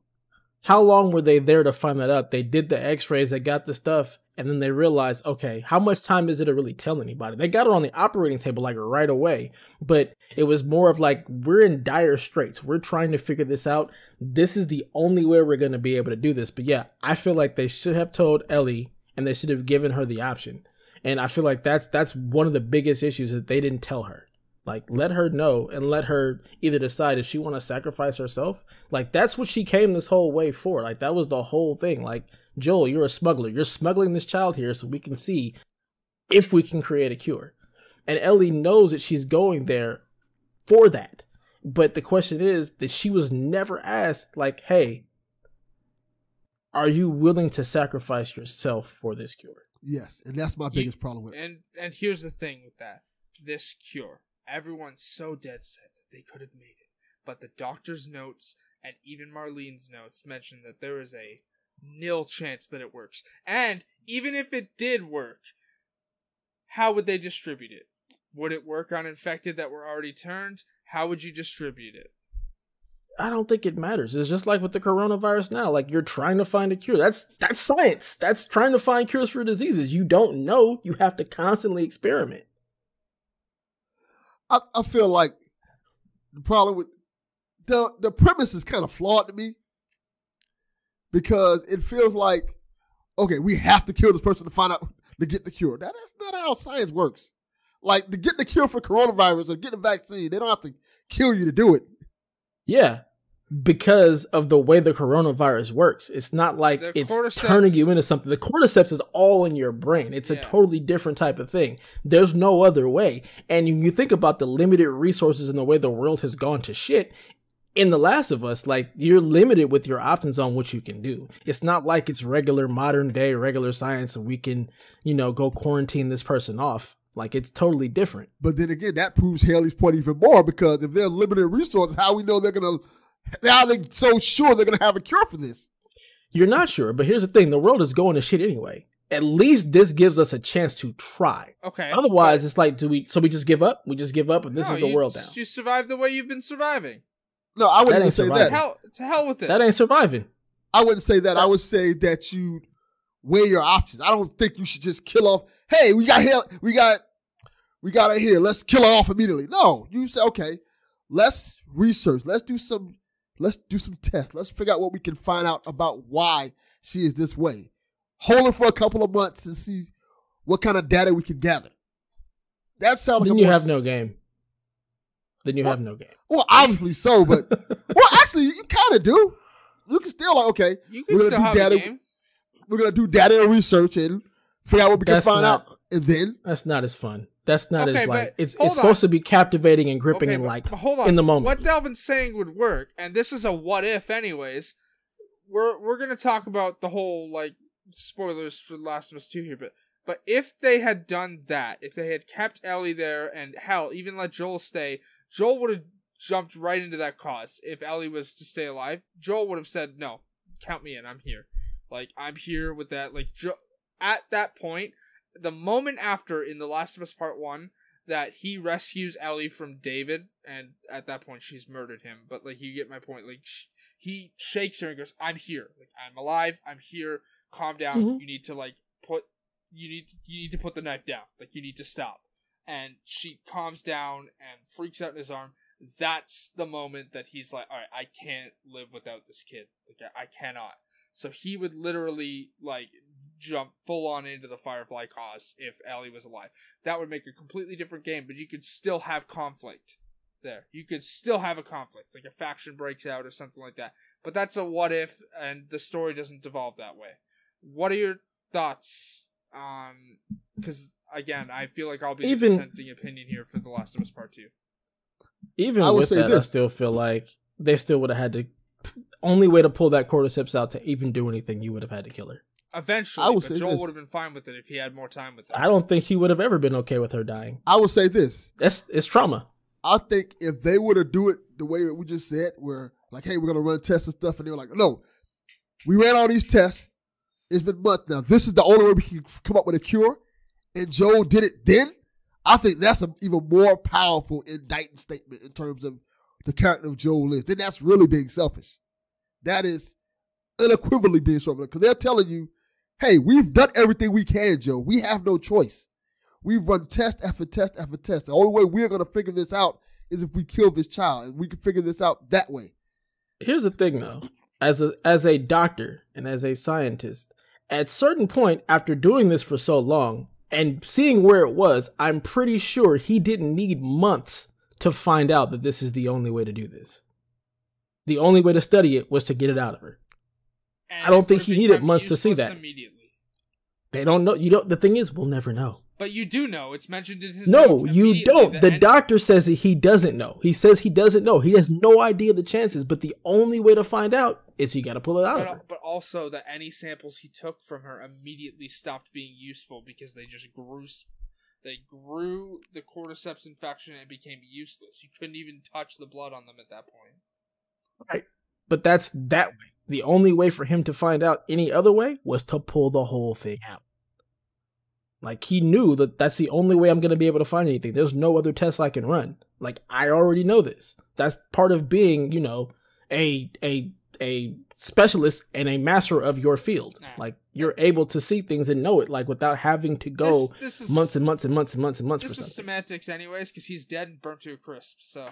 How long were they there to find that out? They did the x-rays, they got the stuff, and then they realized, okay, how much time is it to really tell anybody? They got it on the operating table like right away, but it was more of like, we're in dire straits. We're trying to figure this out. This is the only way we're going to be able to do this. But yeah, I feel like they should have told Ellie, and they should have given her the option. And I feel like that's one of the biggest issues, that they didn't tell her. Like, let her know and let her either decide if she want to sacrifice herself. Like, that's what she came this whole way for. Like, that was the whole thing. Like, Joel, you're a smuggler. You're smuggling this child here so we can see if we can create a cure. And Ellie knows that she's going there for that. But the question is that she was never asked, like, hey, are you willing to sacrifice yourself for this cure? Yes, and that's my biggest problem with it. And here's the thing with that. This cure. Everyone's so dead set that they could have made it. But the doctor's notes and even Marlene's notes mention that there is a nil chance that it works. And even if it did work, how would they distribute it? Would it work on infected that were already turned? How would you distribute it? I don't think it matters. It's just like with the coronavirus now. Like, you're trying to find a cure. That's science. That's trying to find cures for diseases. You don't know. You have to constantly experiment. I feel like the problem with the premise is kind of flawed to me, because it feels like, okay, we have to kill this person to find out, to get the cure. That is not how science works. Like, to get the cure for coronavirus or get a vaccine, they don't have to kill you to do it. Yeah, because of the way the coronavirus works. It's not like it's turning you into something. The cordyceps is all in your brain. It's a totally different type of thing. There's no other way. And when you think about the limited resources and the way the world has gone to shit, in The Last of Us, like, you're limited with your options on what you can do. It's not like it's regular modern day, regular science, and we can, go quarantine this person off. Like, it's totally different. But then again, that proves Haley's point even more, because if they're limited resources, how we know how are they so sure they're going to have a cure for this? You're not sure, but here's the thing. The world is going to shit anyway. At least this gives us a chance to try. Okay. Otherwise, it's like, we just give up? We just give up and this is the world now. You survive the way you've been surviving. No, I wouldn't even say that. To hell with it. That ain't surviving. I wouldn't say that. I would say that you weigh your options. I don't think you should just kill off. Hey, we got it here. Let's kill her off immediately. No, you say, okay, let's research. Let's do some tests. Let's figure out what we can find out about why she is this way. Hold her for a couple of months and see what kind of data we can gather. That sounds like then you have no game. Then you have no game. Well, obviously so, but actually, you kind of do. You can still okay. We're gonna do data. We're gonna do data and research and figure out what we can find out, and then that's not as fun. That's not as like it's supposed to be captivating and gripping and like hold on. In the moment. What Delvin's saying would work, and this is a what if, anyways. We're gonna talk about the whole like spoilers for Last of Us 2 here, but if they had done that, if they had kept Ellie there and hell, even let Joel stay, Joel would have jumped right into that cause. If Ellie was to stay alive, Joel would have said, no, count me in, I'm here. Like, I'm here with that. Like, at that point, the moment after in The Last of Us Part 1 that he rescues Ellie from David, and at that point she's murdered him, but like, you get my point. Like, he shakes her and goes, I'm here. Like, I'm alive, I'm here, calm down. Mm-hmm. You need to like you need to put the knife down. Like, you need to stop. And she calms down and freaks out in his arm. That's the moment that he's like, all right, I can't live without this kid. Like, I cannot. So he would literally like jump full on into the Firefly cause if Ellie was alive. That would make a completely different game, but you could still have conflict there. You could still have a conflict, like a faction breaks out or something like that. But that's a what if, and the story doesn't devolve that way. What are your thoughts on? Because again, I feel like I'll be the dissenting opinion here for The Last of Us Part 2. Even with that, I still feel like they still would have had to only way to pull that cordyceps out to even do anything, you would have had to kill her. Eventually, but Joel would have been fine with it if he had more time with her. I don't think he would have ever been okay with her dying. I would say this. It's trauma. I think if they were to do it the way that we just said, where like, hey, we're going to run tests and stuff, and they were like, no, we ran all these tests. It's been months now. This is the only way we can come up with a cure. And Joel did it then. I think that's an even more powerful indicting statement in terms of the character of Joel is. Then that's really being selfish. That is unequivocally being selfish. Because they're telling you, hey, we've done everything we can, Joe. We have no choice. We've run test after test after test. The only way we're going to figure this out is if we kill this child. And we can figure this out that way. Here's the thing, though. As a doctor and as a scientist, at a certain point, after doing this for so long and seeing where it was, I'm pretty sure he didn't need months to find out that this is the only way to do this. The only way to study it was to get it out of her. And I don't think he needed months to see that. They don't know. The thing is, we'll never know. But you do know. It's mentioned in his No, notes you don't. The doctor says that he doesn't know. He says he doesn't know. He has no idea the chances, but the only way to find out is you got to pull it out of her. But also that any samples he took from her immediately stopped being useful because they just grew. They grew the cordyceps infection and became useless. You couldn't even touch the blood on them at that point. Right. But that's that way. The only way for him to find out any other way was to pull the whole thing out. Like, he knew that that's the only way I'm going to be able to find anything. There's no other tests I can run. Like, I already know this. That's part of being, a specialist and a master of your field. Nah. Like, you're able to see things and know it, like, without having to go months and months and months and months and months for something. This is semantics anyways, because he's dead and burnt to a crisp, so.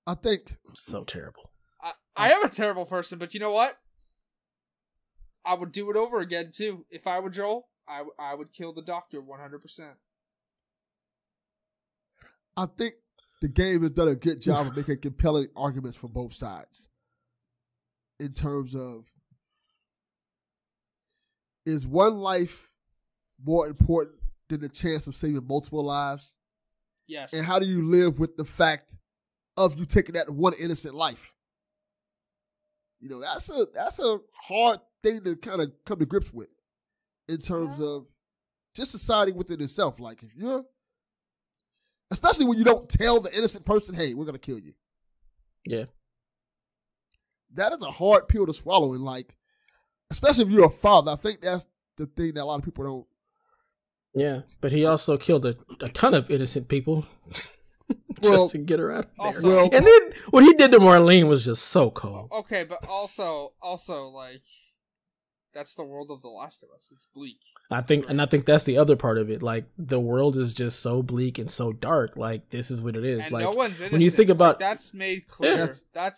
I think. So terrible. I am a terrible person, but you know what? I would do it over again, too. If I were Joel, I would kill the doctor 100%. I think the game has done a good job of making compelling arguments for both sides. In terms of, is one life more important than the chance of saving multiple lives? Yes. And how do you live with the fact of you taking that one innocent life? That's a hard thing to kind of come to grips with in terms of just society within itself. Like, if you're, especially when you don't tell the innocent person, hey, we're going to kill you. Yeah. That is a hard pill to swallow. And, like, especially if you're a father, I think that's the thing that a lot of people don't. Yeah, but he also killed a ton of innocent people just to get her out of there. And then what he did to Marlene was just so cold. Okay, but also, like, that's the world of The Last of Us. It's bleak. I think that's the other part of it. Like, the world is just so bleak and so dark. Like, this is what it is. And like, no one's innocent. When you think about, that's made clear. Yeah.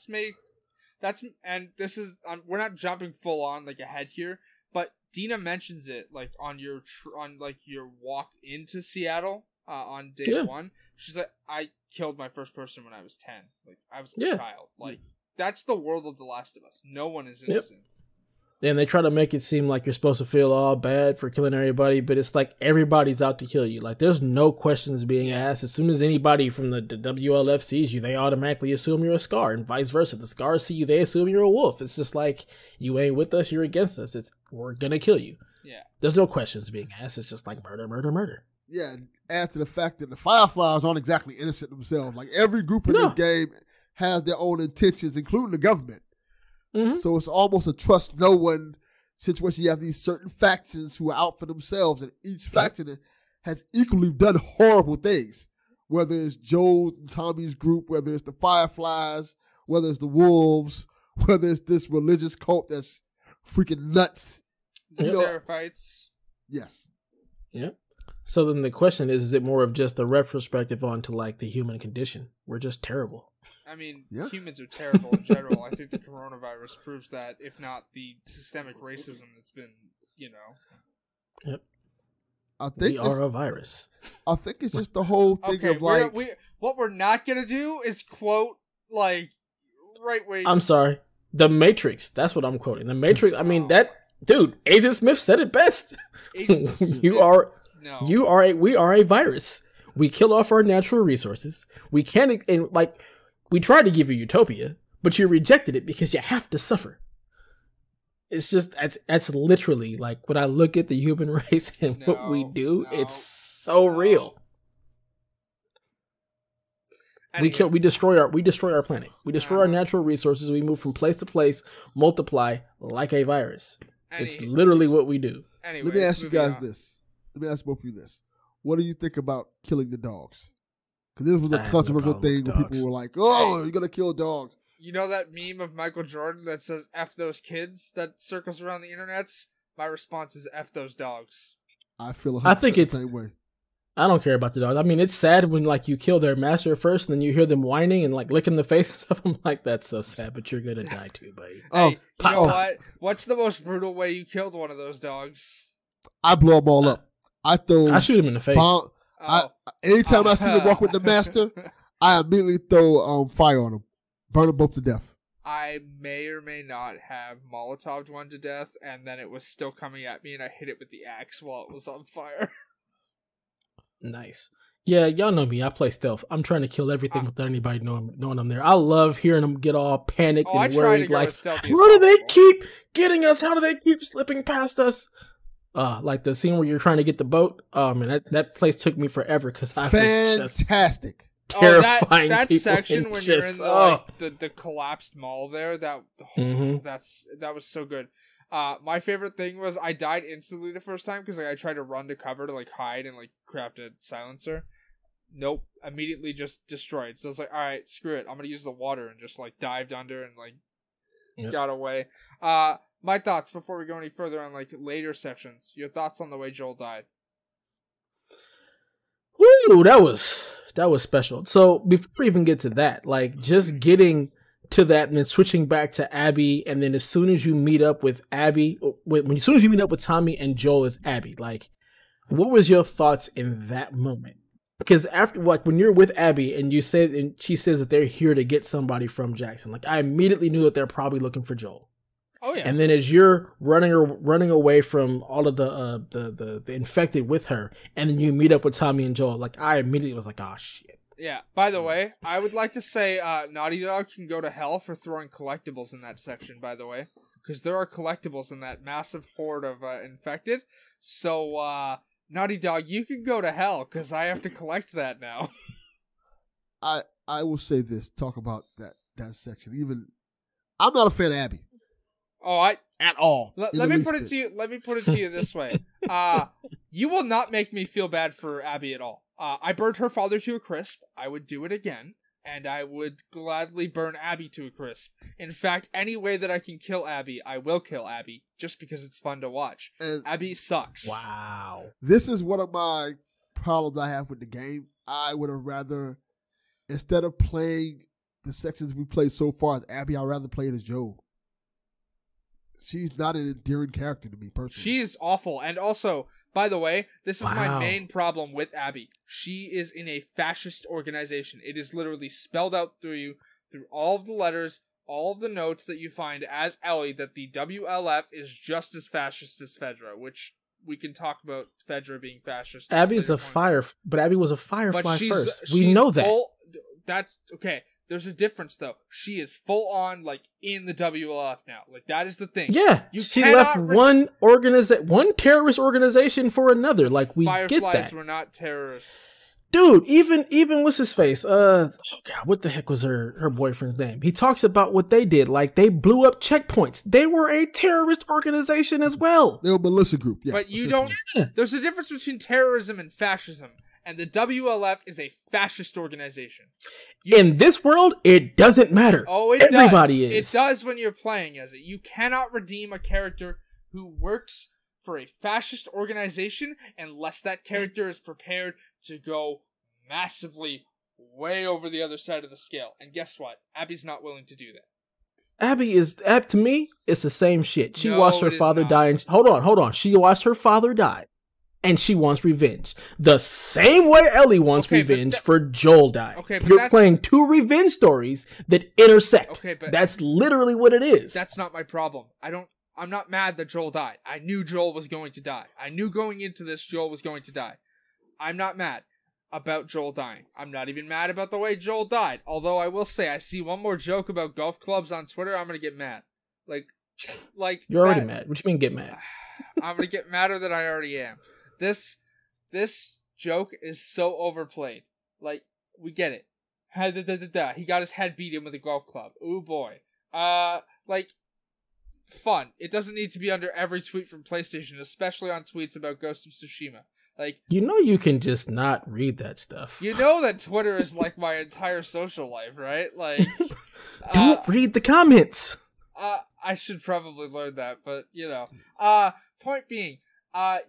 And this is, we're not jumping full on like ahead here, but Dina mentions it like on your walk into Seattle on day one. She's like, I killed my first person when I was 10. Like, I was a child. Like, that's the world of The Last of Us. No one is innocent. And they try to make it seem like you're supposed to feel all bad for killing everybody, but it's like everybody's out to kill you. Like, there's no questions being asked. As soon as anybody from the WLF sees you, they automatically assume you're a Scar, and vice versa. The Scars see you, they assume you're a wolf. It's just like, you ain't with us, you're against us. We're gonna kill you. Yeah. There's no questions being asked. It's just like murder, murder, murder. Yeah, and add to the fact that the Fireflies aren't exactly innocent themselves. Like, every group in this game has their own intentions, including the government. Mm-hmm. So it's almost a trust no one situation. You have these certain factions who are out for themselves, and each faction has equally done horrible things. Whether it's Joel's and Tommy's group, whether it's the Fireflies, whether it's the Wolves, whether it's this religious cult that's freaking nuts. The Seraphites. Yes. Yep. So then the question is it more of just a retrospective onto like the human condition? We're just terrible. I mean, humans are terrible in general. I think the coronavirus proves that, if not the systemic racism that's been, Yep. I think we are a virus. I think it's just the whole thing of like... what we're not going to do is quote, like, right-wing... I'm sorry. The Matrix. That's what I'm quoting. The Matrix, I mean, dude, Agent Smith said it best. We are a virus. We kill off our natural resources. We can't, and like, we tried to give you utopia, but you rejected it because you have to suffer. It's just, that's literally like when I look at the human race and what we do, it's so real. Anyway. We destroy our planet. We destroy our natural resources. We move from place to place, multiply like a virus. It's literally what we do. Anyways, let me ask you guys this. Let me ask both of you this. What do you think about killing the dogs? Because this was a controversial thing where people were like, "Oh, you're gonna kill dogs." You know that meme of Michael Jordan that says "F those kids" that circles around the internets? My response is "F those dogs." I feel I think it's the same way. I don't care about the dogs. I mean, it's sad when like you kill their master first, and then you hear them whining and like licking the face and stuff. I'm like, that's so sad, but you're gonna die too, buddy. Hey, you know what? What's the most brutal way you killed one of those dogs? I blow them all up. I shoot him in the face. Anytime I see them walk with the master, I immediately throw fire on them, burn them both to death. I may or may not have Molotoved one to death, and then it was still coming at me, and I hit it with the axe while it was on fire. Nice. Yeah, y'all know me. I play stealth. I'm trying to kill everything without anybody knowing I'm there. I love hearing them get all panicked and worried. Like, how do they keep getting us? How do they keep slipping past us? Like the scene where you're trying to get the boat. Man, that place took me forever because I was fantastic. Terrifying. That section when you're in the collapsed mall there. That was so good. My favorite thing was I died instantly the first time because like I tried to run to cover to like hide and like craft a silencer. Nope, immediately just destroyed. So I was like, all right, screw it. I'm gonna use the water and just like dived under and like got away. My thoughts before we go any further on like later sections. Your thoughts on the way Joel died? Woo, that was special. So before we even get to that, like just getting to that and then switching back to Abby, and then as soon as you meet up with Abby, as soon as you meet up with Tommy and Joel as Abby, like what was your thoughts in that moment? Because after like when you're with Abby and she says that they're here to get somebody from Jackson, like I immediately knew that they're probably looking for Joel. Oh yeah. And then as you're running away from all of the infected with her, and then you meet up with Tommy and Joel, like I immediately was like, oh shit. Yeah. By the way, I would like to say Naughty Dog can go to hell for throwing collectibles in that section. By the way, because there are collectibles in that massive horde of infected. So Naughty Dog, you can go to hell because I have to collect that now. I will say this. Talk about that section. Even I'm not a fan of Abby. At all. Let me put it to you this way. You will not make me feel bad for Abby at all. I burned her father to a crisp. I would do it again, and I would gladly burn Abby to a crisp. In fact, any way that I can kill Abby, I will kill Abby, just because it's fun to watch. And Abby sucks. Wow. This is one of my problems I have with the game. I would have rather, instead of playing the sections we played so far as Abby, I'd rather play it as Joel. She's not an endearing character to me personally. She's awful. And also, by the way, this is my main problem with Abby. She is in a fascist organization. It is literally spelled out through all of the letters, all of the notes that you find as Ellie, that the WLF is just as fascist as Fedra, which we can talk about Fedra being fascist. Abby's but Abby was a Firefly first. We know that. That's okay. There's a difference, though. She is full on, like, in the WLF now. Like, that is the thing. Yeah, she left one terrorist organization for another. Like, we get that. Fireflies were not terrorists. Dude, even what's his face? Oh god, what the heck was her boyfriend's name? He talks about what they did. Like, they blew up checkpoints. They were a terrorist organization as well. They were a militia group. Yeah, but you don't. Yeah. There's a difference between terrorism and fascism. And the WLF is a fascist organization. In this world, it doesn't matter. Oh, Everybody is. It does when you're playing as it. You cannot redeem a character who works for a fascist organization unless that character is prepared to go massively way over the other side of the scale. And guess what? Abby's not willing to do that. Abby to me, it's the same shit. She watched her father die. And, hold on. She watched her father die. And she wants revenge. The same way Ellie wants revenge for Joel dying. Okay, but you're playing two revenge stories that intersect. Okay, but that's literally what it is. That's not my problem. I'm not mad that Joel died. I knew Joel was going to die. I knew going into this Joel was going to die. I'm not mad. about Joel dying. I'm not even mad about the way Joel died. Although I will say, I see one more joke about golf clubs on Twitter, I'm gonna get mad. Like you're already mad. What do you mean get mad? I'm gonna get madder than I already am. This joke is so overplayed. Like, we get it. He got his head beat in with a golf club. Ooh boy. Like, fun. It doesn't need to be under every tweet from PlayStation, especially on tweets about Ghost of Tsushima. Like, you can just not read that stuff. You know that Twitter is like my entire social life, right? Like, don't read the comments. I should probably learn that, but point being,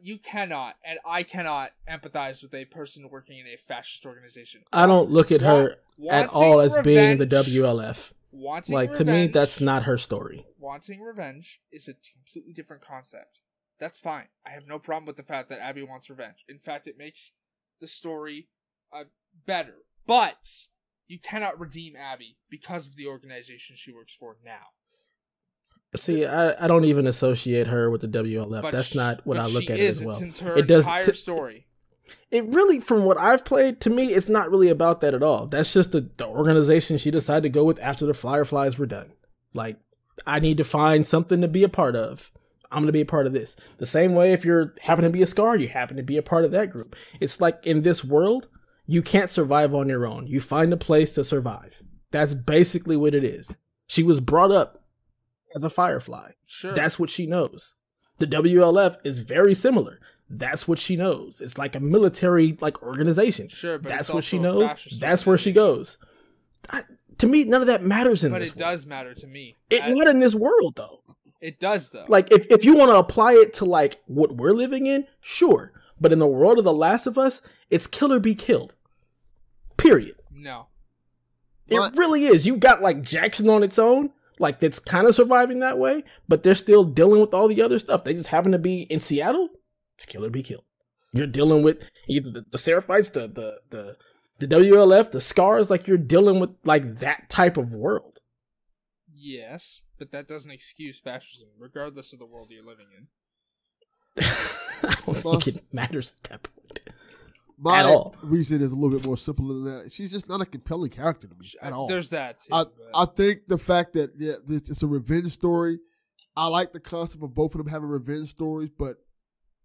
you cannot, and I cannot empathize with a person working in a fascist organization. I don't look at her at all as being the WLF. To me, that's not her story. Wanting revenge is a completely different concept. That's fine. I have no problem with the fact that Abby wants revenge. In fact, it makes the story better. But you cannot redeem Abby because of the organization she works for now. See, I don't even associate her with the WLF. That's not what I look at it as well. It does entire story. It really, from what I've played, to me, it's not really about that at all. That's just the organization she decided to go with after the Fireflies were done. Like, I need to find something to be a part of. I'm going to be a part of this. The same way if you're happen to be a Scar, you happen to be a part of that group. It's like in this world, you can't survive on your own. You find a place to survive. That's basically what it is. She was brought up as a Firefly. Sure. That's what she knows. The WLF is very similar. That's what she knows. It's like a military organization. Sure, but that's what she knows. That's where she goes. To me, none of that matters in this world. But it does matter to me. Not in this world, though. It does, though. Like, if you want to apply it to, what we're living in, sure. But in the world of The Last of Us, it's kill or be killed. Period. No. It really is. You got, Jackson on its own, that's kind of surviving that way, but they're still dealing with all the other stuff. They just happen to be in Seattle. It's kill or be killed. You're dealing with either the Seraphites, the WLF, the Scars, you're dealing with, that type of world. Yes, but that doesn't excuse fascism, regardless of the world you're living in. I don't think it matters at that point. My reason is a little bit more simple than that. She's just not a compelling character to me at all. There's that, too. I think the fact that it's a revenge story, I like the concept of both of them having revenge stories, but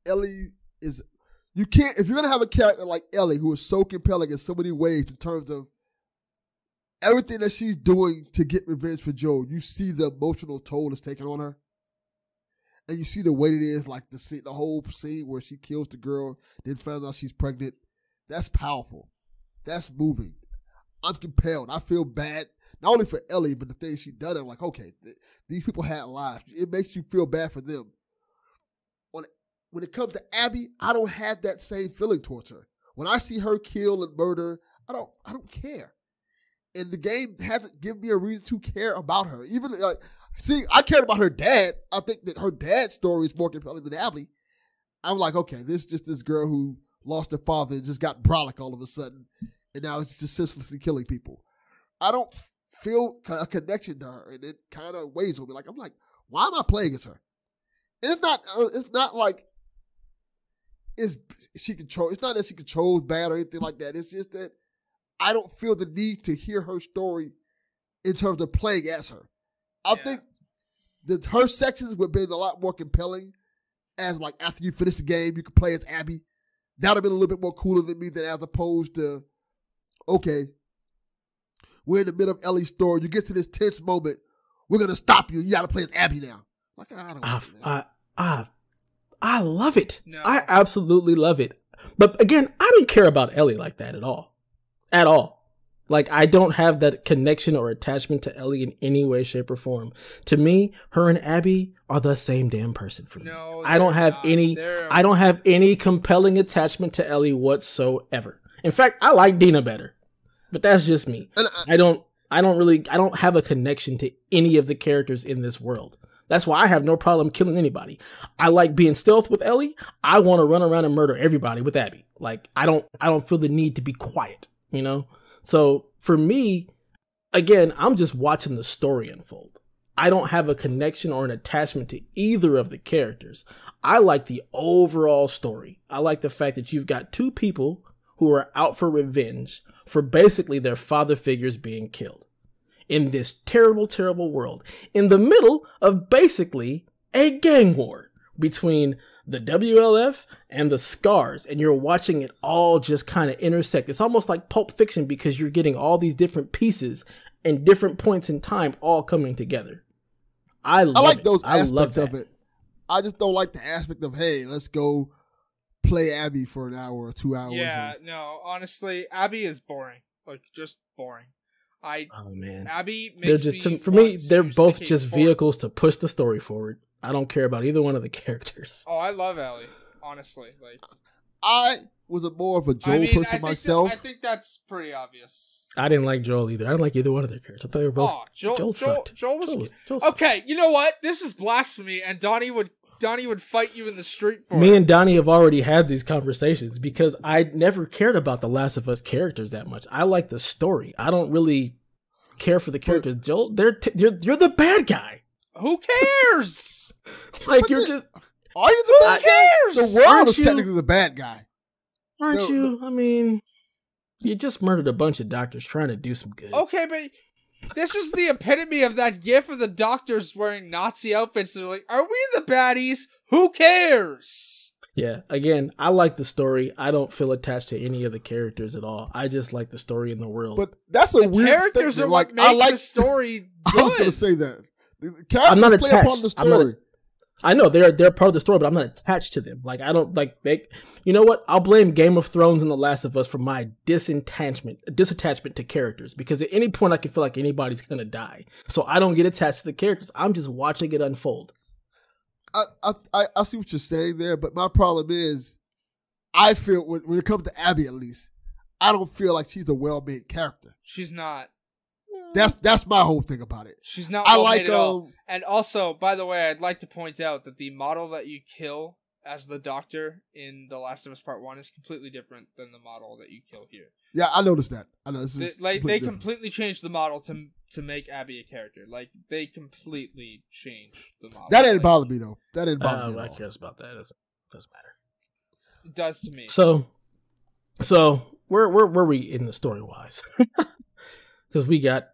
Ellie is... You can't... If you're going to have a character like Ellie, who is so compelling in so many ways in terms of everything that she's doing to get revenge for Joel, you see the emotional toll it's taking on her. And you see the way it is, the whole scene where she kills the girl, then finds out she's pregnant. That's powerful. That's moving. I'm compelled. I feel bad, not only for Ellie, but the things she done. I'm like, okay, these people had lives. It makes you feel bad for them. When it comes to Abby, I don't have that same feeling towards her. When I see her kill and murder, I don't care. And the game hasn't given me a reason to care about her. Even I cared about her dad. I think that her dad's story is more compelling than Abby. I'm like, okay, this is just this girl who lost her father and just got brolic all of a sudden, and now it's just senselessly killing people. I don't feel a connection to her, and it kind of weighs on me. I'm like, why am I playing as her? It's not like she controls. It's not that she controls bad or anything like that. It's just that I don't feel the need to hear her story in terms of playing as her. I think that her sections would have been a lot more compelling as after you finish the game, you could play as Abby. That would have been a little bit more cooler than me than as opposed to, okay, we're in the middle of Ellie's story. You get to this tense moment. We're going to stop you. You got to play as Abby now. I love it. No. I absolutely love it. But again, I don't care about Ellie like that at all. At all. I don't have that connection or attachment to Ellie in any way, shape, or form. To me, her and Abby are the same damn person for me. No, I don't have any compelling attachment to Ellie whatsoever. In fact, I like Dina better. But that's just me. I don't have a connection to any of the characters in this world. That's why I have no problem killing anybody. I like being stealth with Ellie. I want to run around and murder everybody with Abby. I don't feel the need to be quiet, So for me, again, I'm just watching the story unfold. I don't have a connection or an attachment to either of the characters. I like the overall story. I like the fact that you've got two people who are out for revenge for basically their father figures being killed in this terrible, terrible world, in the middle of basically a gang war between the WLF and the Scars, and you're watching it all just kind of intersect. It's almost like Pulp Fiction because you're getting all these different pieces and different points in time all coming together. I like those aspects of it. I just don't like the aspect of, hey, let's go play Abby for an hour or 2 hours. Yeah, no, honestly, Abby is boring. Like, just boring. Oh man, Abby makes they're just for me. They're both just vehicles to push the story forward. I don't care about either one of the characters. Oh, I love Ellie. Honestly, like I was more of a Joel person myself. I think that's pretty obvious. I didn't like Joel either. I didn't like either one of their characters. I thought they were both. Oh, Joel sucked. Joel was okay. You know what? This is blasphemy, and Donnie would fight you in the street for me. it. And Donnie have already had these conversations because I never cared about the Last of Us characters that much. I like the story. I don't really care for the characters. Joel, you're the bad guy. Who cares? Like you're just. Are you the bad guy? The world Aren't is technically the bad guy. Aren't you? I mean, you just murdered a bunch of doctors trying to do some good. Okay, but this is the epitome of that gif of the doctors wearing Nazi outfits. They're like, are we the baddies? Who cares? Yeah, again, I like the story. I don't feel attached to any of the characters at all. I just like the story in the world. But that's a weird characters statement. are what make the story good. I was going to say that. The characters I'm not play attached. upon the story. I know they're part of the story, but I'm not attached to them. Like I don't like you know what? I'll blame Game of Thrones and The Last of Us for my disattachment to characters because at any point I can feel like anybody's gonna die. So I don't get attached to the characters. I'm just watching it unfold. I see what you're saying there, but my problem is I feel when it comes to Abby at least, I don't feel like she's a well-made character. She's not. That's my whole thing about it. She's not well made at all. And also, by the way, I'd like to point out that the model that you kill as the Doctor in The Last of Us Part 1 is completely different than the model that you kill here. Yeah, I noticed that. I know they completely changed the model to make Abby a character. Like they completely changed the model. That didn't bother me though. That didn't bother me at all. I cares about that. It doesn't matter. It does to me. So where were we in the story wise? Because we got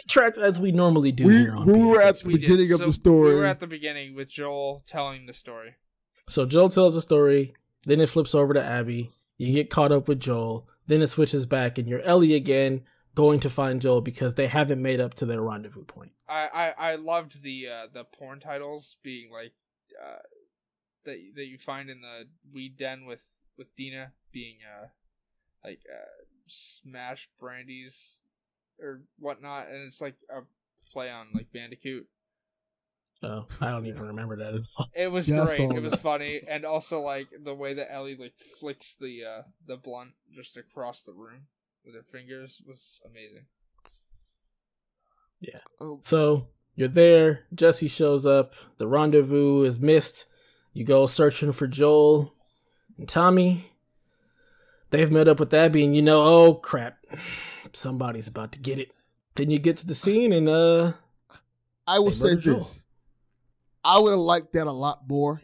tracked as we normally do here on we were at the beginning of the story. We were at the beginning with Joel telling the story. So Joel tells the story, then it flips over to Abby. You get caught up with Joel, then it switches back, and you're Ellie again, going to find Joel because they haven't made up to their rendezvous point. I loved the porn titles being like that you find in the weed den with Dina being like Smash Brandy's or whatnot, and it's like a play on like Bandicoot. Oh, I don't even remember that at all. It was great. It was funny, and also like the way that Ellie like flicks the blunt just across the room with her fingers was amazing. Yeah. So you're there. Jesse shows up. The rendezvous is missed. You go searching for Joel and Tommy. They've met up with Abby, and you know, oh crap, somebody's about to get it. Then you get to the scene, and I will say this: Joel. I would have liked that a lot more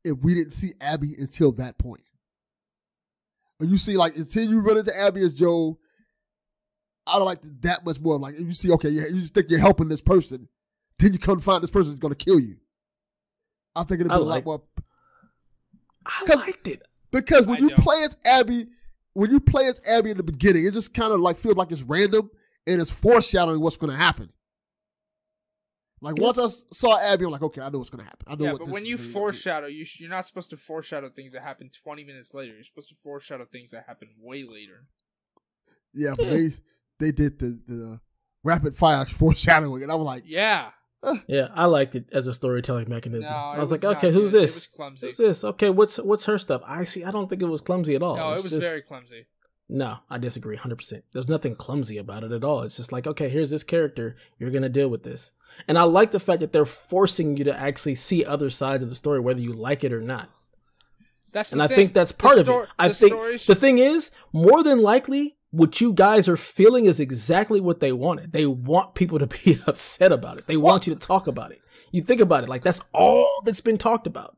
if we didn't see Abby until that point. When you see, like, until you run into Abby as Joel, I'd have liked it that much more. Like, if you see, okay, you just think you're helping this person, then you come find this person who's going to kill you. I think it'd be a lot more. I liked it. Because when you play as Abby in the beginning, it just kind of like feels like it's random and it's foreshadowing what's going to happen. Like once I saw Abby, I'm like, okay, I know what's going to happen. I know what but when you foreshadow, you're not supposed to foreshadow things that happen 20 minutes later. You're supposed to foreshadow things that happen way later. Yeah, but they did the rapid fire foreshadowing, and I was like, yeah. Yeah, I liked it as a storytelling mechanism. No, I was like, okay, who's this? It was clumsy. Who's this? Okay, what's her stuff? I don't think it was clumsy at all. No, it was very clumsy. No, I disagree 100%. There's nothing clumsy about it at all. It's just like, okay, here's this character. You're going to deal with this. And I like the fact that they're forcing you to actually see other sides of the story, whether you like it or not. I think that's part of it. I think the thing is, more than likely, what you guys are feeling is exactly what they wanted. They want people to be upset about it. They want you to talk about it. You think about it, like that's all that's been talked about.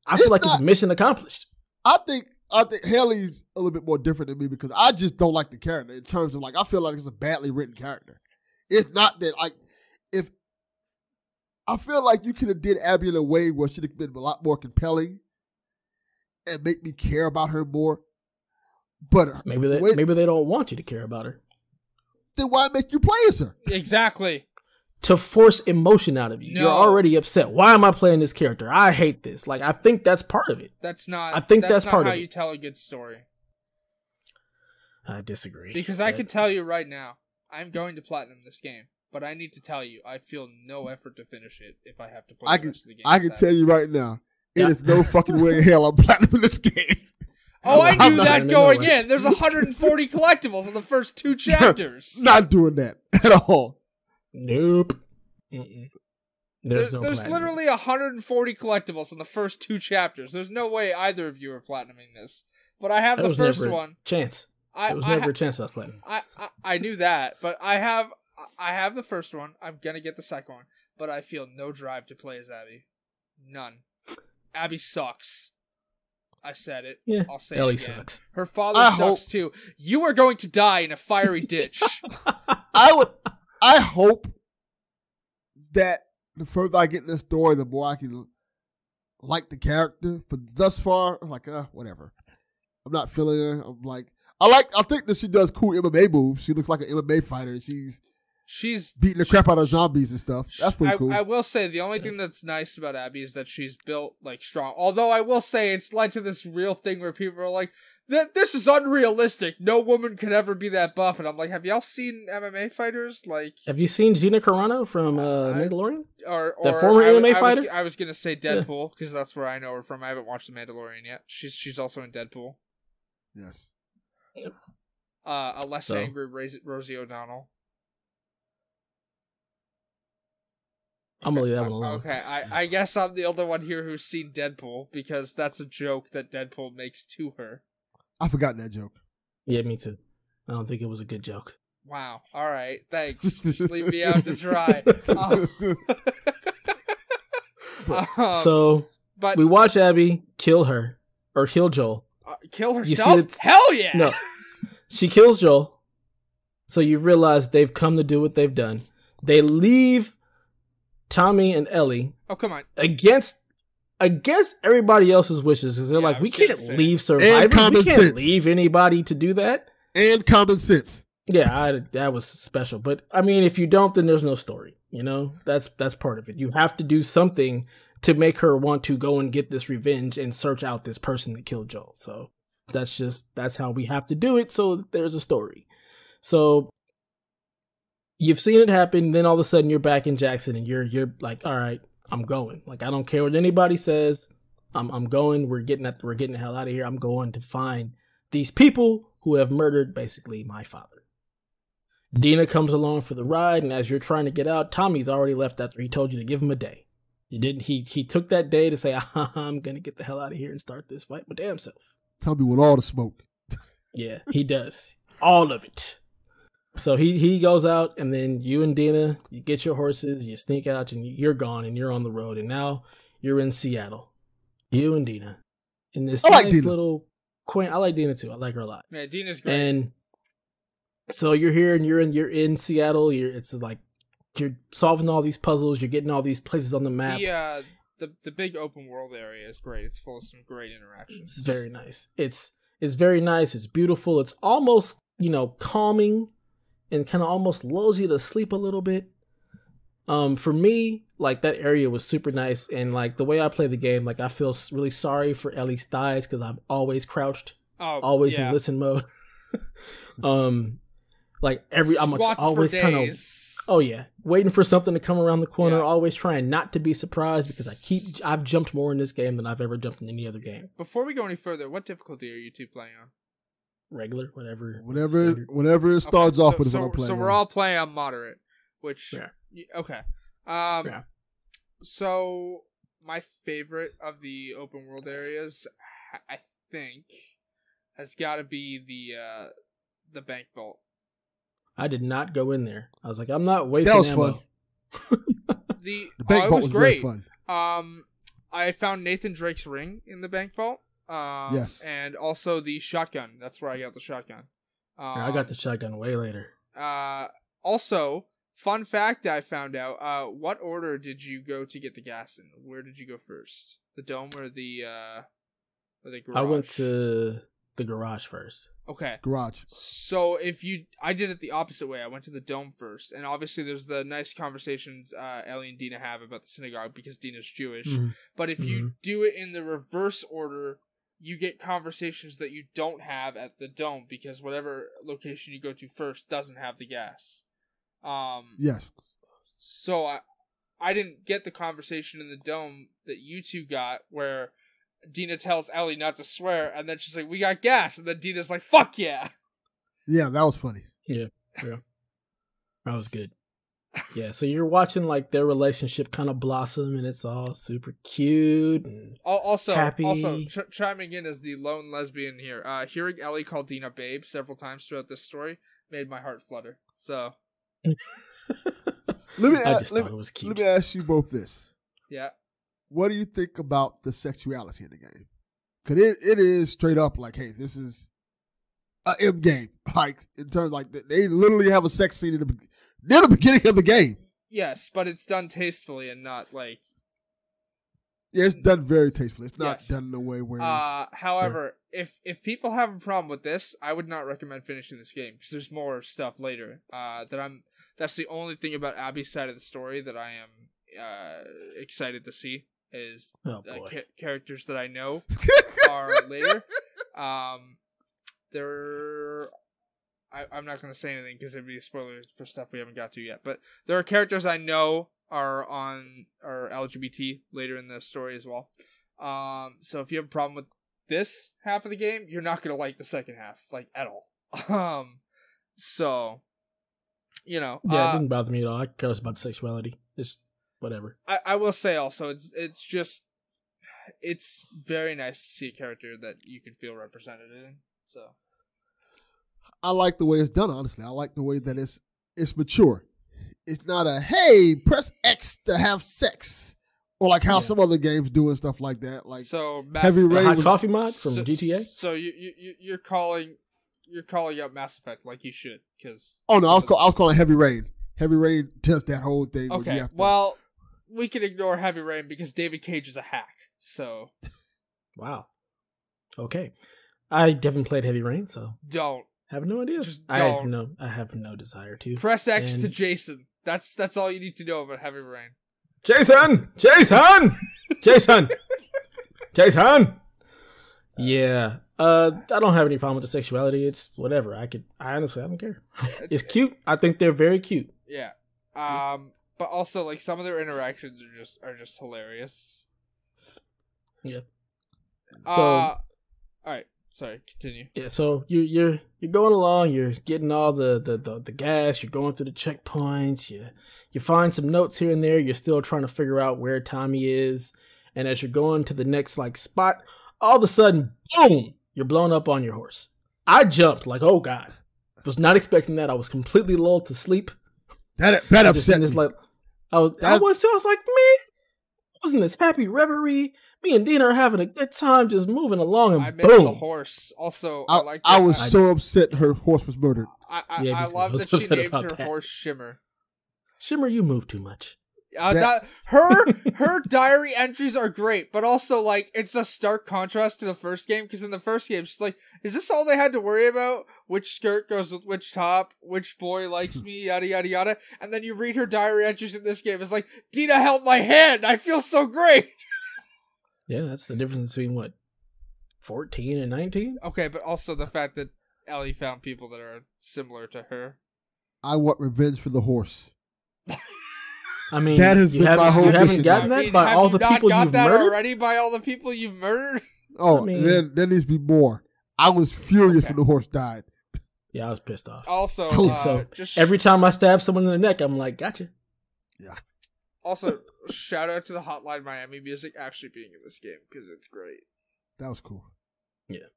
I feel like it's mission accomplished. I think I think Haley's a little bit more different than me because I just don't like the character in terms of like I feel like it's a badly written character. It's not that like if I feel like you could have did Abby in a way where she'd have been a lot more compelling and make me care about her more. But maybe they don't want you to care about her. Then why make you play as her? Exactly. To force emotion out of you. No. You're already upset. Why am I playing this character? I hate this. Like, I think that's part of it. That's not. I think that's not part how of it. you tell a good story. I disagree. Because I can tell you right now, I'm going to platinum this game, but I need to tell you, I feel no effort to finish it if I have to play the rest of the game. I can tell you right now, it is no fucking way in hell I'm platinum this game. Oh, I knew that going in. There's 140 collectibles in the first 2 chapters. Not doing that at all. Nope. Mm-mm. There's literally 140 collectibles in the first 2 chapters. There's no way either of you are platinuming this. But I have the first one. Chance. There was never a chance I was platinum. I knew that, but I have the first one. I'm gonna get the second one, but I feel no drive to play as Abby. None. Abby sucks. I said it. Yeah. I'll say Ellie it again. sucks. Her father sucks too. You are going to die in a fiery ditch. I hope that the further I get in this story, the more I can like the character. But thus far, I'm like, whatever. I'm not feeling her. I'm like, I think that she does cool MMA moves. She looks like an MMA fighter. She's beating the crap out of zombies and stuff. That's pretty cool. I will say the only thing that's nice about Abby is that she's built like strong. Although I will say it's led to this real thing where people are like, "This is unrealistic. No woman could ever be that buff." And I'm like, "Have y'all seen MMA fighters? Like, have you seen Gina Carano from Mandalorian? Or that former MMA fighter? I was gonna say Deadpool because that's where I know her from. I haven't watched The Mandalorian yet. She's also in Deadpool. Yes. Yep. A less angry Rosie O'Donnell. I'm gonna leave that one alone. Okay, I guess I'm the only one here who's seen Deadpool because that's a joke that Deadpool makes to her. I forgot that joke. Yeah, me too. I don't think it was a good joke. Wow. All right. Thanks. Just leave me out to dry. But we watch Abby kill her or kill Joel. Kill herself? Hell yeah! No, she kills Joel. So you realize they've come to do what they've done. They leave Tommy and Ellie. Oh, come on. Against everybody else's wishes. Because they're like, we can't leave survivors. We can't leave anybody to do that. And common sense. Yeah, that was special. But, I mean, if you don't, then there's no story. You know? That's part of it. You have to do something to make her want to go and get this revenge and search out this person that killed Joel. So that's how we have to do it. So there's a story. So you've seen it happen. Then all of a sudden you're back in Jackson and you're like, all right, I'm going. Like, I don't care what anybody says. I'm going. We're getting the hell out of here. I'm going to find these people who have murdered basically my father. Dina comes along for the ride. And as you're trying to get out, Tommy's already left after he told you to give him a day. He took that day to say, I'm going to get the hell out of here and start this fight my damn self. Tell me with all the smoke. Yeah, he does. All of it. So he goes out, and then you and Dina, you get your horses, you sneak out, and you're gone, and you're on the road, and now you're in Seattle. You and Dina. In this little quaint, I like Dina too. I like her a lot. Yeah, Dina's great. And so you're here, and you're in Seattle. It's like you're solving all these puzzles. You're getting all these places on the map. The big open world area is great. It's full of some great interactions. It's very nice. It's very nice. It's beautiful. It's almost, calming and kind of almost lulls you to sleep a little bit. For me, like, that area was super nice. And like the way I play the game, like, I feel really sorry for Ellie's thighs because I'm always crouched, always in listen mode. Like I'm always kind of, waiting for something to come around the corner, always trying not to be surprised because I've jumped more in this game than I've ever jumped in any other game. Before we go any further, what difficulty are you two playing on? Regular, whatever it starts off with what I'm playing. So we're all playing on moderate, which okay. So my favorite of the open world areas, I think, has got to be the bank vault. I did not go in there. I was like, I'm not wasting ammo. Fun. The bank vault was great. Fun. I found Nathan Drake's ring in the bank vault. Yes. And also the shotgun. That's where I got the shotgun. I got the shotgun way later. Also, fun fact I found out. What order did you go to get the gas in? Where did you go first? The dome or the garage? I went to the garage first. Okay. Garage. So I did it the opposite way. I went to the dome first, and obviously there's the nice conversations Ellie and Dina have about the synagogue because Dina's Jewish. Mhm. But if you do it in the reverse order, you get conversations that you don't have at the dome because whatever location you go to first doesn't have the gas. Yes. So I didn't get the conversation in the dome that you two got where Dina tells Ellie not to swear, and then she's like, "We got gas," and then Dina's like, "Fuck yeah!" Yeah, that was funny. Yeah. That was good. Yeah, so you're watching like their relationship kind of blossom, and it's all super cute and happy. Also, chiming in as the lone lesbian here, hearing Ellie call Dina babe several times throughout this story made my heart flutter. So, I just thought it was cute. Let me ask you both this. Yeah. What do you think about the sexuality in the game? Because it is straight up like, hey, this is a M game. Like, in terms like, they literally have a sex scene near the beginning of the game. Yes, but it's done tastefully and not like... Yeah, it's done very tastefully. It's not done in a way where however, if people have a problem with this, I would not recommend finishing this game because there's more stuff later. That's the only thing about Abby's side of the story that I am excited to see is characters that I know are later. I'm not going to say anything because it'd be a spoiler for stuff we haven't got to yet. But there are characters I know are LGBT later in the story as well. So if you have a problem with this half of the game, you're not going to like the second half, like at all. So, you know, yeah, it didn't bother me at all. I care about sexuality. Just whatever. I will say also, it's very nice to see a character that you can feel represented in. So. I like the way it's done, honestly. I like the way that it's mature. It's not a, hey, press X to have sex. Or like how some other games do and stuff like that. Like Heavy Rain. Hot Coffee mod from GTA? So you're calling out Mass Effect like you should. Oh, no, I was calling Heavy Rain. Heavy Rain does that whole thing. Okay, well, we can ignore Heavy Rain because David Cage is a hack. So. Wow. Okay. I haven't played Heavy Rain, so. Don't. Have no idea. Just don't. I have no desire to. Press X to Jason. That's all you need to know about Heavy Rain. Jason! Yeah. I don't have any problem with the sexuality. It's whatever. I honestly, I don't care. It's cute. I think they're very cute. Yeah. But also like some of their interactions are just hilarious. Yeah. So. All right. Sorry, continue. Yeah, so you're going along, you're getting all the gas, you're going through the checkpoints, you find some notes here and there, you're still trying to figure out where Tommy is, and as you're going to the next like spot, all of a sudden, boom, you're blown up on your horse. I jumped like, oh god. Was not expecting that. I was completely lulled to sleep. That upset me. Like, I was like, man, wasn't this happy reverie? Me and Dina are having a good time just moving along, and I missed boom. the horse. Also, I was so upset her horse was murdered. I love that she named her horse Shimmer. Shimmer, you move too much. Her diary entries are great, but also like it's a stark contrast to the first game because in the first game she's like, "Is this all they had to worry about? Which skirt goes with which top? Which boy likes me? Yada yada yada." And then you read her diary entries in this game. It's like, "Dina held my hand. I feel so great." Yeah, that's the difference between what, 14 and 19? Okay, but also the fact that Ellie found people that are similar to her. I want revenge for the horse. I mean, that has been my whole mission. You haven't gotten that by all the people you've murdered? Already by all the people you've murdered? Oh, there needs to be more. I was furious when the horse died. Yeah, I was pissed off. Also, so every time I stab someone in the neck, I'm like, gotcha. Yeah. Also, shout out to the Hotline Miami music actually being in this game because it's great. That was cool. Yeah.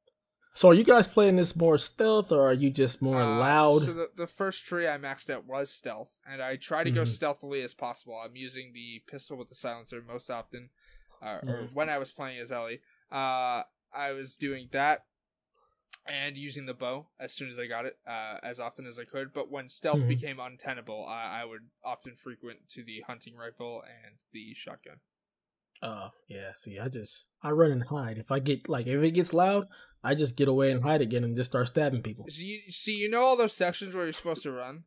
So are you guys playing this more stealth or are you just more loud? So the first tree I maxed out was stealth, and I try to go stealthily as possible. I'm using the pistol with the silencer most often, or when I was playing as Ellie. I was doing that and using the bow as soon as I got it, as often as I could. But when stealth became untenable, I would often frequent to the hunting rifle and the shotgun. Oh, yeah. See, I run and hide. If it gets loud, I just get away and hide again and just start stabbing people. You know all those sections where you're supposed to run?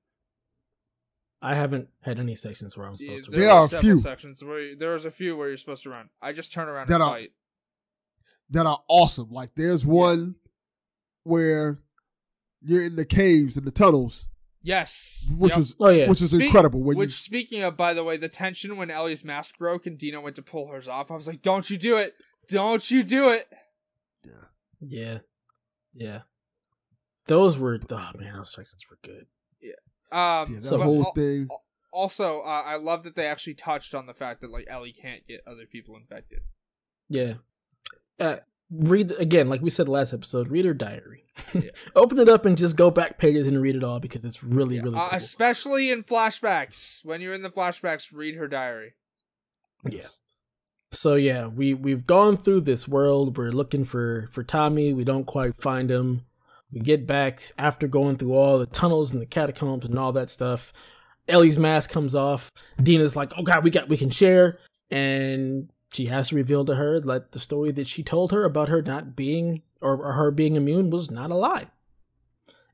I haven't had any sections where I'm supposed to run. There are a few sections there's a few where you're supposed to run. I just turn around and fight. That are awesome. Like there's one where you're in the caves and the tunnels. Yes. Which is incredible. Speaking of, by the way, the tension when Ellie's mask broke and Dina went to pull hers off, I was like, don't you do it. Don't you do it. Yeah. Those sections were good. Yeah. The whole thing. Also, I love that they actually touched on the fact that like Ellie can't get other people infected. Yeah. Read again, like we said last episode. Read her diary. Yeah. Open it up and just go back pages and read it all because it's really cool. Especially in flashbacks. When you're in the flashbacks, read her diary. Yeah. So yeah, we've gone through this world. We're looking for Tommy. We don't quite find him. We get back after going through all the tunnels and the catacombs and all that stuff. Ellie's mask comes off. Dina's like, "Oh God, we can share," and she has to reveal to her that the story that she told her about her not being or her being immune was not a lie.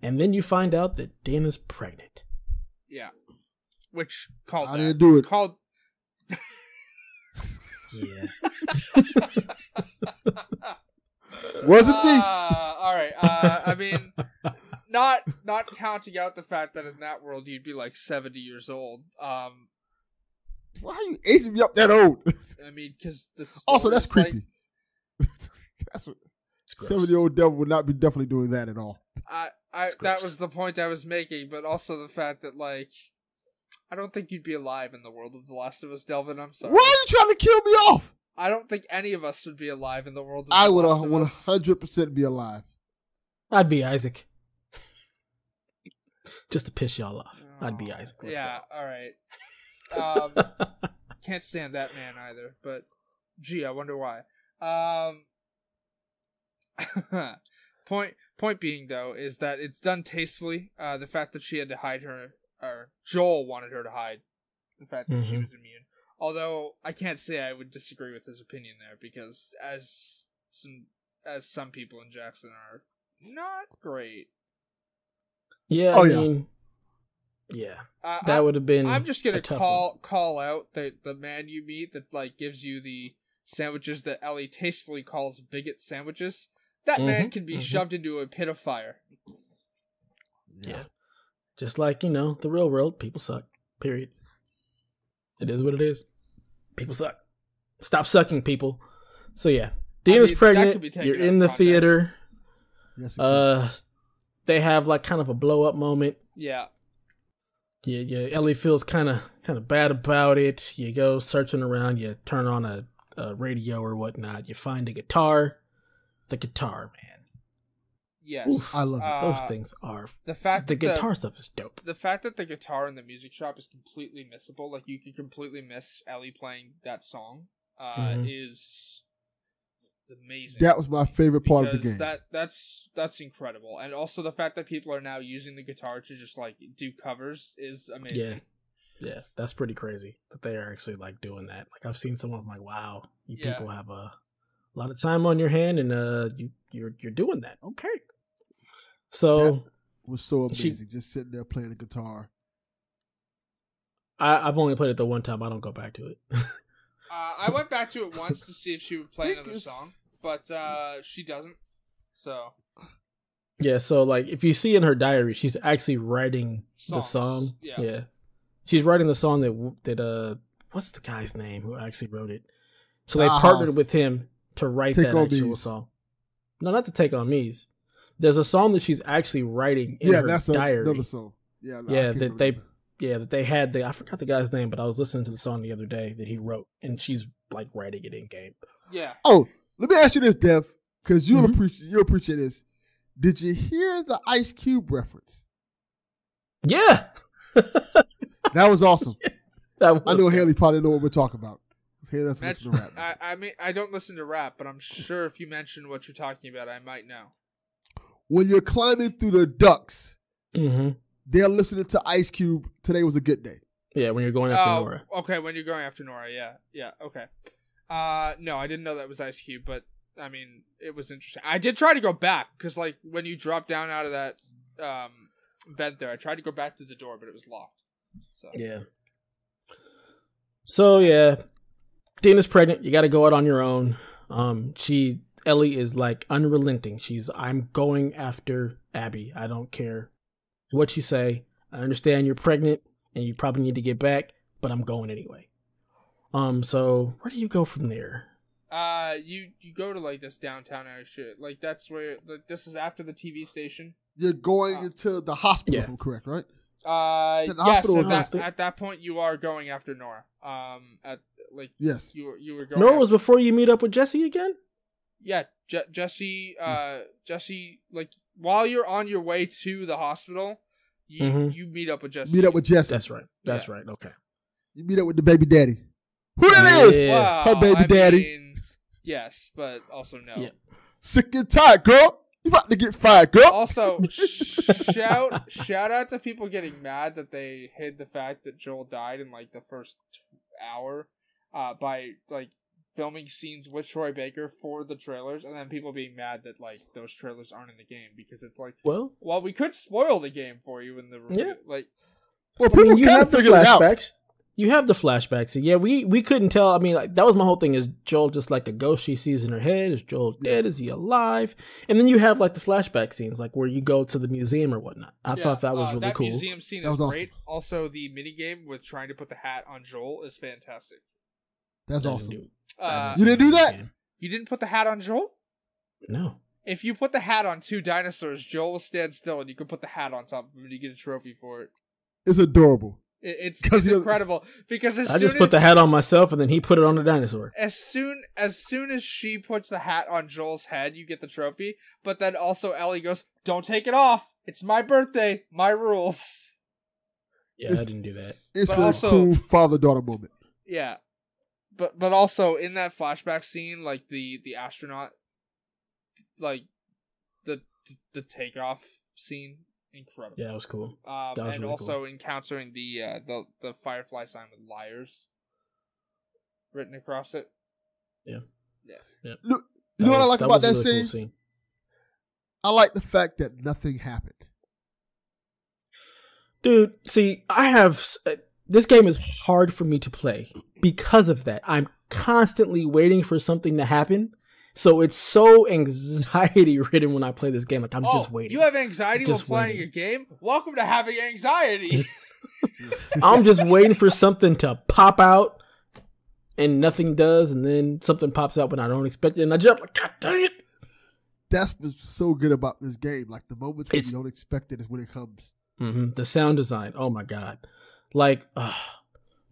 And then you find out that Dina's pregnant. Yeah, which called I didn't do it. Called. Yeah. Wasn't me. All right. I mean, not counting out the fact that in that world you'd be like 70 years old. Why are you aging me up that old? I mean, because also that's creepy. That's what 70-year-old devil would not be definitely doing that at all. That was the point I was making, but also the fact that like I don't think you'd be alive in the world of The Last of Us, Delvin. I'm sorry. Why are you trying to kill me off? I don't think any of us would be alive in the world of I The would Last of Us. 100% be alive. I'd be Isaac. Just to piss y'all off. I'd be Isaac. Let's go. All right. Can't stand that man either, but gee, I wonder why. Point being though is that it's done tastefully. The fact that she had to hide her, or Joel wanted her to hide the fact that she was immune. Although I can't say I would disagree with his opinion there, because as some people in Jackson are not great. Yeah, I mean, yeah, that would have been. I'm just gonna call out the man you meet that like gives you the sandwiches that Ellie tastefully calls bigot sandwiches. That man can be shoved into a pit of fire. Yeah, just like the real world, people suck. Period. It is what it is. People suck. Stop sucking, people. So yeah, Dina's pregnant. You're in the theater. Yes, they have like kind of a blow up moment. Yeah. Yeah. Ellie feels kind of bad about it. You go searching around. You turn on a radio or whatnot. You find a guitar. The guitar, man. Yes, oof, I love it. Those things are. The guitar stuff is dope. The fact that the guitar in the music shop is completely missable, like you could completely miss Ellie playing that song, is amazing. That was my favorite part of the game. That's incredible, and also the fact that people are now using the guitar to just like do covers is amazing. Yeah, that's pretty crazy that they are actually like doing that. Like I've seen someone like, wow, you people have a lot of time on your hand, and you're doing that. Okay. So that was so amazing, just sitting there playing the guitar. I've only played it the one time. I don't go back to it. I went back to it once to see if she would play another song, but she doesn't. So yeah, so like if you see in her diary, she's actually writing the song. Yeah, she's writing the song that what's the guy's name who actually wrote it? So they partnered with him to write that actual song. No, not to Take On Me's. There's a song that she's actually writing in her diary. Another song. That they had. I forgot the guy's name, but I was listening to the song the other day that he wrote, and she's like writing it in game. Yeah. Oh, let me ask you this, Dev, because you'll appreciate this. Did you hear the Ice Cube reference? Yeah. That was awesome. I know Haley probably know what we're talking about. Hey, let's listen to rap. I mean, I don't listen to rap, but I'm sure if you mention what you're talking about, I might know. When you're climbing through the ducks, Mm-hmm. they're listening to Ice Cube. Today was a good day. Yeah, when you're going after Nora. Okay, when you're going after Nora, yeah, okay. No, I didn't know that was Ice Cube, but I mean, it was interesting. I did try to go back because, like, when you drop down out of that vent there, I tried to go back to the door, but it was locked. So Yeah. So yeah, Dina's pregnant. You got to go out on your own. Ellie is like unrelenting. I'm going after Abby. I don't care what you say. I understand you're pregnant and you probably need to get back, but I'm going anyway. So where do you go from there? You go to like this downtown area shit. Like that's where this is after the TV station. You're going into the hospital, if I'm correct, right? Yes. At that point, you are going after Nora. Yes, you were going. Nora was before you meet up with Jesse again. Yeah, Jesse. Jesse. Like while you're on your way to the hospital, you meet up with Jesse. Meet up with Jesse. That's right. That's right. Okay. You meet up with the baby daddy. Who that is? Wow, Her baby daddy. Yes, but also no. Yeah. Sick and tired, girl. You about to get fired, girl. Also, shout out to people getting mad that they hid the fact that Joel died in like the first hour, by like filming scenes with Troy Baker for the trailers, and then people being mad that like those trailers aren't in the game because it's like, well, we could spoil the game for you in the review. Yeah. Like, well, people kind of figured it out. You have the flashbacks. And yeah, we couldn't tell. I mean, like that was my whole thing. Is Joel just like a ghost she sees in her head? Is Joel dead? Is he alive? And then you have like the flashback scenes, like where you go to the museum or whatnot. I thought that was really cool. That museum scene is great. Awesome. Also, the minigame with trying to put the hat on Joel is fantastic. That's awesome. You didn't do that? You didn't put the hat on Joel? No. If you put the hat on two dinosaurs, Joel will stand still and you can put the hat on top of him and you get a trophy for it. It's adorable. It's incredible because I just put the hat on myself and then he put it on the dinosaur. As soon as she puts the hat on Joel's head, you get the trophy. But then also Ellie goes, "Don't take it off. It's my birthday. My rules." Yeah, I didn't do that. It's a cool father-daughter moment. Yeah, but also in that flashback scene, like the astronaut, like the takeoff scene. Incredible. Yeah, it was cool. And really also cool. Encountering the Firefly sign with liars written across it. Yeah. Look, you know what I like about that scene? Cool scene? I like the fact that nothing happened. Dude, see, this game is hard for me to play because of that. I'm constantly waiting for something to happen. So it's so anxiety ridden when I play this game. Like I'm just waiting. You have anxiety while playing a game? Welcome to having anxiety. I'm just waiting for something to pop out and nothing does, and then something pops out when I don't expect it, and I jump like, God dang it. That's what's so good about this game. Like the moments when you don't expect it is when it comes. Mm-hmm. The sound design. Oh my God.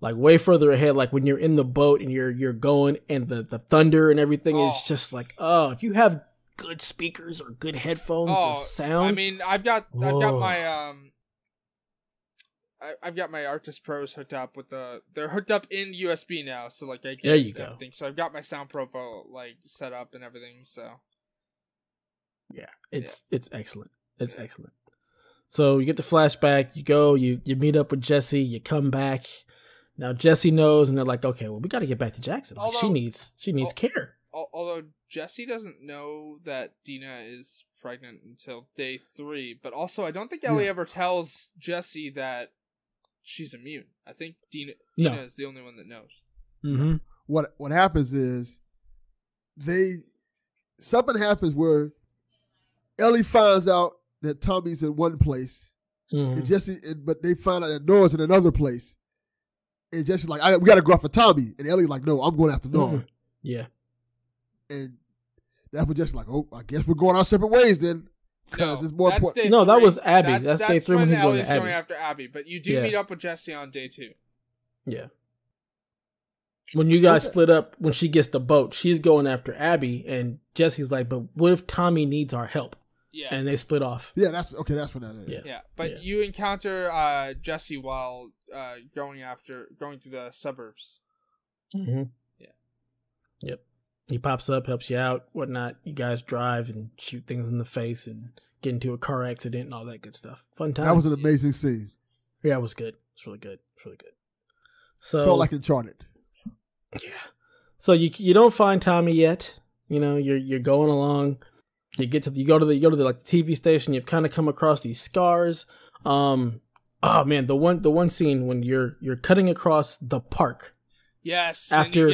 Like way further ahead, like when you're in the boat and you're going and the thunder and everything is just like, if you have good speakers or good headphones, the sound. I mean, I've got my I've got my Arctis Pros hooked up with they're hooked up in USB now, so like I get there you go. So I've got my Sound Profile like set up and everything, so yeah, it's excellent. It's excellent. So you get the flashback, you go, you meet up with Jesse, you come back. Now Jesse knows, and they're like, "Okay, well, we got to get back to Jackson. Like, she needs care." Although Jesse doesn't know that Dina is pregnant until day 3, but also I don't think Ellie ever tells Jesse that she's immune. I think Dina is the only one that knows. Mm-hmm. What happens is something happens where Ellie finds out that Tommy's in one place, and but they find out that Nora's in another place. And Jesse's like, we got to go after Tommy. And Ellie's like, no, I'm going after Nora. Mm-hmm. Yeah. And that's when Jesse's like, I guess we're going our separate ways then. Because it's more important. No, that was Abby. That's day 3 when he's Ellie's going going after Abby. But you do meet up with Jesse on day 2. Yeah. When you guys split up, when she gets the boat, she's going after Abby. And Jesse's like, but what if Tommy needs our help? Yeah. And they split off. Yeah, that's what that is. Yeah. But you encounter Jesse while going through the suburbs. Mm-hmm. Yeah. Yep. He pops up, helps you out, whatnot. You guys drive and shoot things in the face and get into a car accident and all that good stuff. Fun times. That was an amazing scene. Yeah, it was good. It's really good. It's really good. So Felt like Uncharted. Yeah. So you don't find Tommy yet. You know, you're going along. You go to the like the TV station. You've kind of come across these scars. Oh man, the one scene when you're cutting across the park. Yes. After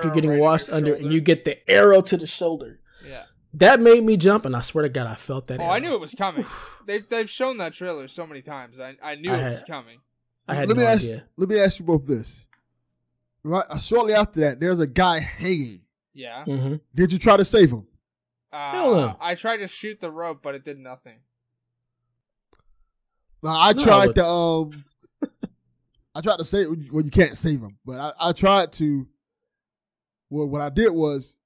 getting washed under, and you get the arrow to the shoulder. Yeah. That made me jump, and I swear to God, I felt that. Oh, arrow. I knew it was coming. They've shown that trailer so many times. I knew it was coming. I had no idea. Let me ask you both this. Right, shortly after that, there's a guy hanging. Yeah. Mm-hmm. Did you try to save him? Hell no. I tried to shoot the rope, but it did nothing. I tried to save. Well, you can't save him, but I tried to. Well, what I did was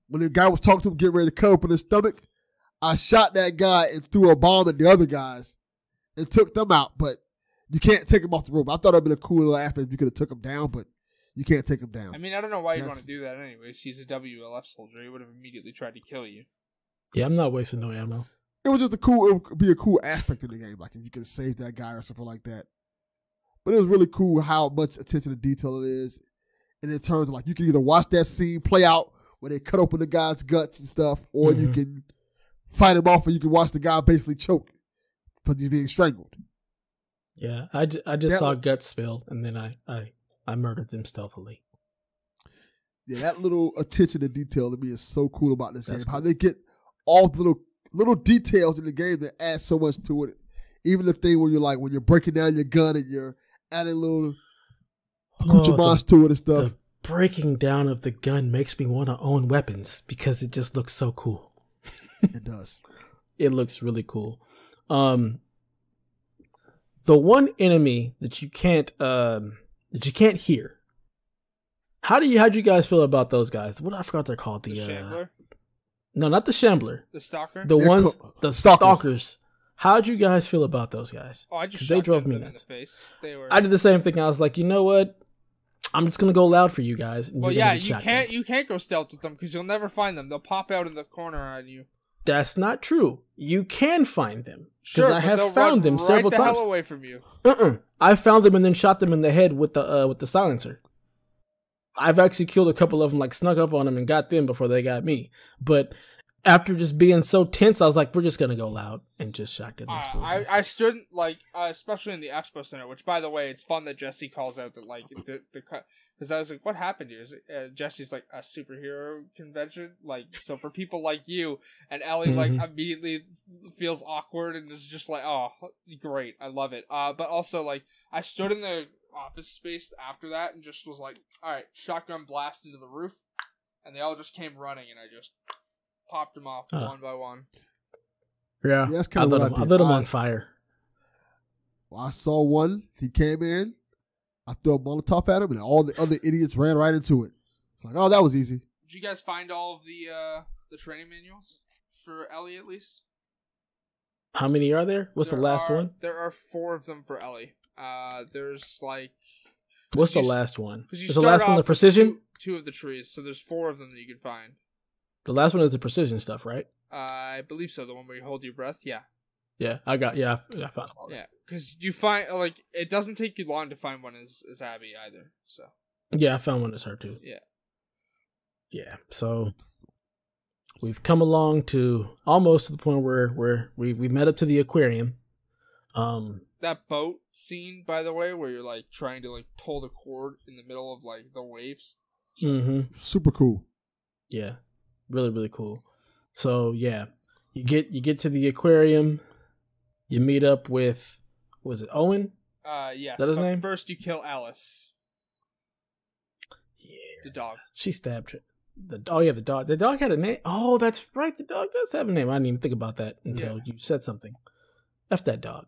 when the guy was talking to him, getting ready to cut open his stomach, I shot that guy and threw a bomb at the other guys and took them out. But you can't take him off the rope. I thought it'd been a cool little aspect if you could have took him down, but you can't take him down. I mean, I don't know why you'd want to do that anyways. He's a WLF soldier. He would have immediately tried to kill you. Yeah, I'm not wasting no ammo. It was just it would be a cool aspect of the game, like if you could have saved that guy or something like that. But it was really cool how much attention to detail it is. And in terms of like, you can either watch that scene play out where they cut open the guy's guts and stuff, or you can fight him off and you can watch the guy basically choke because he's being strangled. Yeah, I just saw guts spill, and then I murdered them stealthily. Yeah, that little attention to detail to me is so cool about this game. Cool. How they get all the little details in the game that add so much to it. Even the thing where you're like, when you're breaking down your gun and you're adding little accoutrements to it and stuff. The breaking down of the gun makes me want to own weapons because it just looks so cool. It does. It looks really cool. The one enemy that you can't hear. How'd you guys feel about those guys? What I forgot they're called. The Shambler? No, not the Shambler. The Stalker? The Stalkers. How'd you guys feel about those guys? Oh, I just they drove me nuts. I did the same thing. I was like, you know what? I'm just gonna go loud for you guys. Well, yeah, you can't go stealth with them because you'll never find them. They'll pop out in the corner on you. That's not true. You can find them because sure, I have found them several times. Right the hell away from you. I found them and then shot them in the head with the silencer. I've actually killed a couple of them, like snuck up on them and got them before they got me. But after just being so tense, I was like, we're just gonna go loud and just shotgun these fools. I stood like, especially in the expo center, which by the way, it's fun that Jesse calls out that like the cut. Because I was like, what happened here? Jesse's like, a superhero convention? Like, so for people like you, and Ellie, like, immediately feels awkward and is just like, oh, great, I love it. But also, like, I stood in the office space after that and just was like, alright, shotgun blast into the roof, and they all just came running, and I just popped them off one by one. Yeah, that's kind of what I did. I lit them on fire. Well, I saw one, he came in, I threw a Molotov at him, and all the other idiots ran right into it. Like, oh, that was easy. Did you guys find all of the training manuals for Ellie at least? How many are there? What's the last one? There are 4 of them for Ellie. There's like. What's the last one? Is the last one the precision? Two of the trees, so there's 4 of them that you can find. The last one is the precision stuff, right? I believe so. The one where you hold your breath. Yeah. Yeah, I found them all. Yeah, because you find like it doesn't take you long to find one as Abby either. So. Yeah, I found one as her too. Yeah. Yeah. So we've come along to almost to the point where we met up to the aquarium. That boat scene, by the way, where you're like trying to like pull the cord in the middle of like the waves. Mm-hmm. Super cool. Yeah, really, really cool. So yeah, you get to the aquarium. You meet up with, was it Owen? Yes. Is that his name? First, you kill Alice. Yeah. The dog. She stabbed her. The dog. The dog had a name. Oh, that's right. The dog does have a name. I didn't even think about that until you said something. F that dog.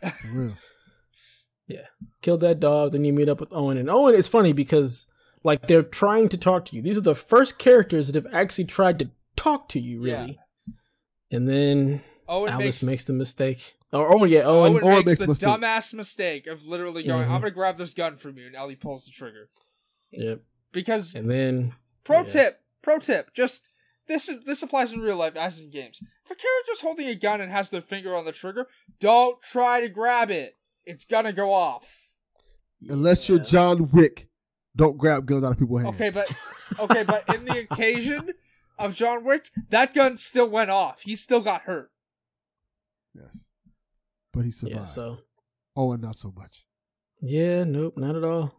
For real. Yeah. Killed that dog. Then you meet up with Owen. And Owen, it's funny because like they're trying to talk to you. These are the first characters that have actually tried to talk to you, really. Yeah. And then Alice makes the mistake. Owen makes the dumbass mistake of literally going, I'm going to grab this gun from you, and Ellie pulls the trigger. Yep. Because and then Pro tip. Just this applies in real life as in games. If a character's holding a gun and has their finger on the trigger, don't try to grab it. It's gonna go off. Unless you're John Wick, don't grab guns out of people's hands. Okay, but in the occasion of John Wick, that gun still went off. He still got hurt. Yes, but he survived. Yeah, so. Oh, and not so much. Yeah, nope, not at all.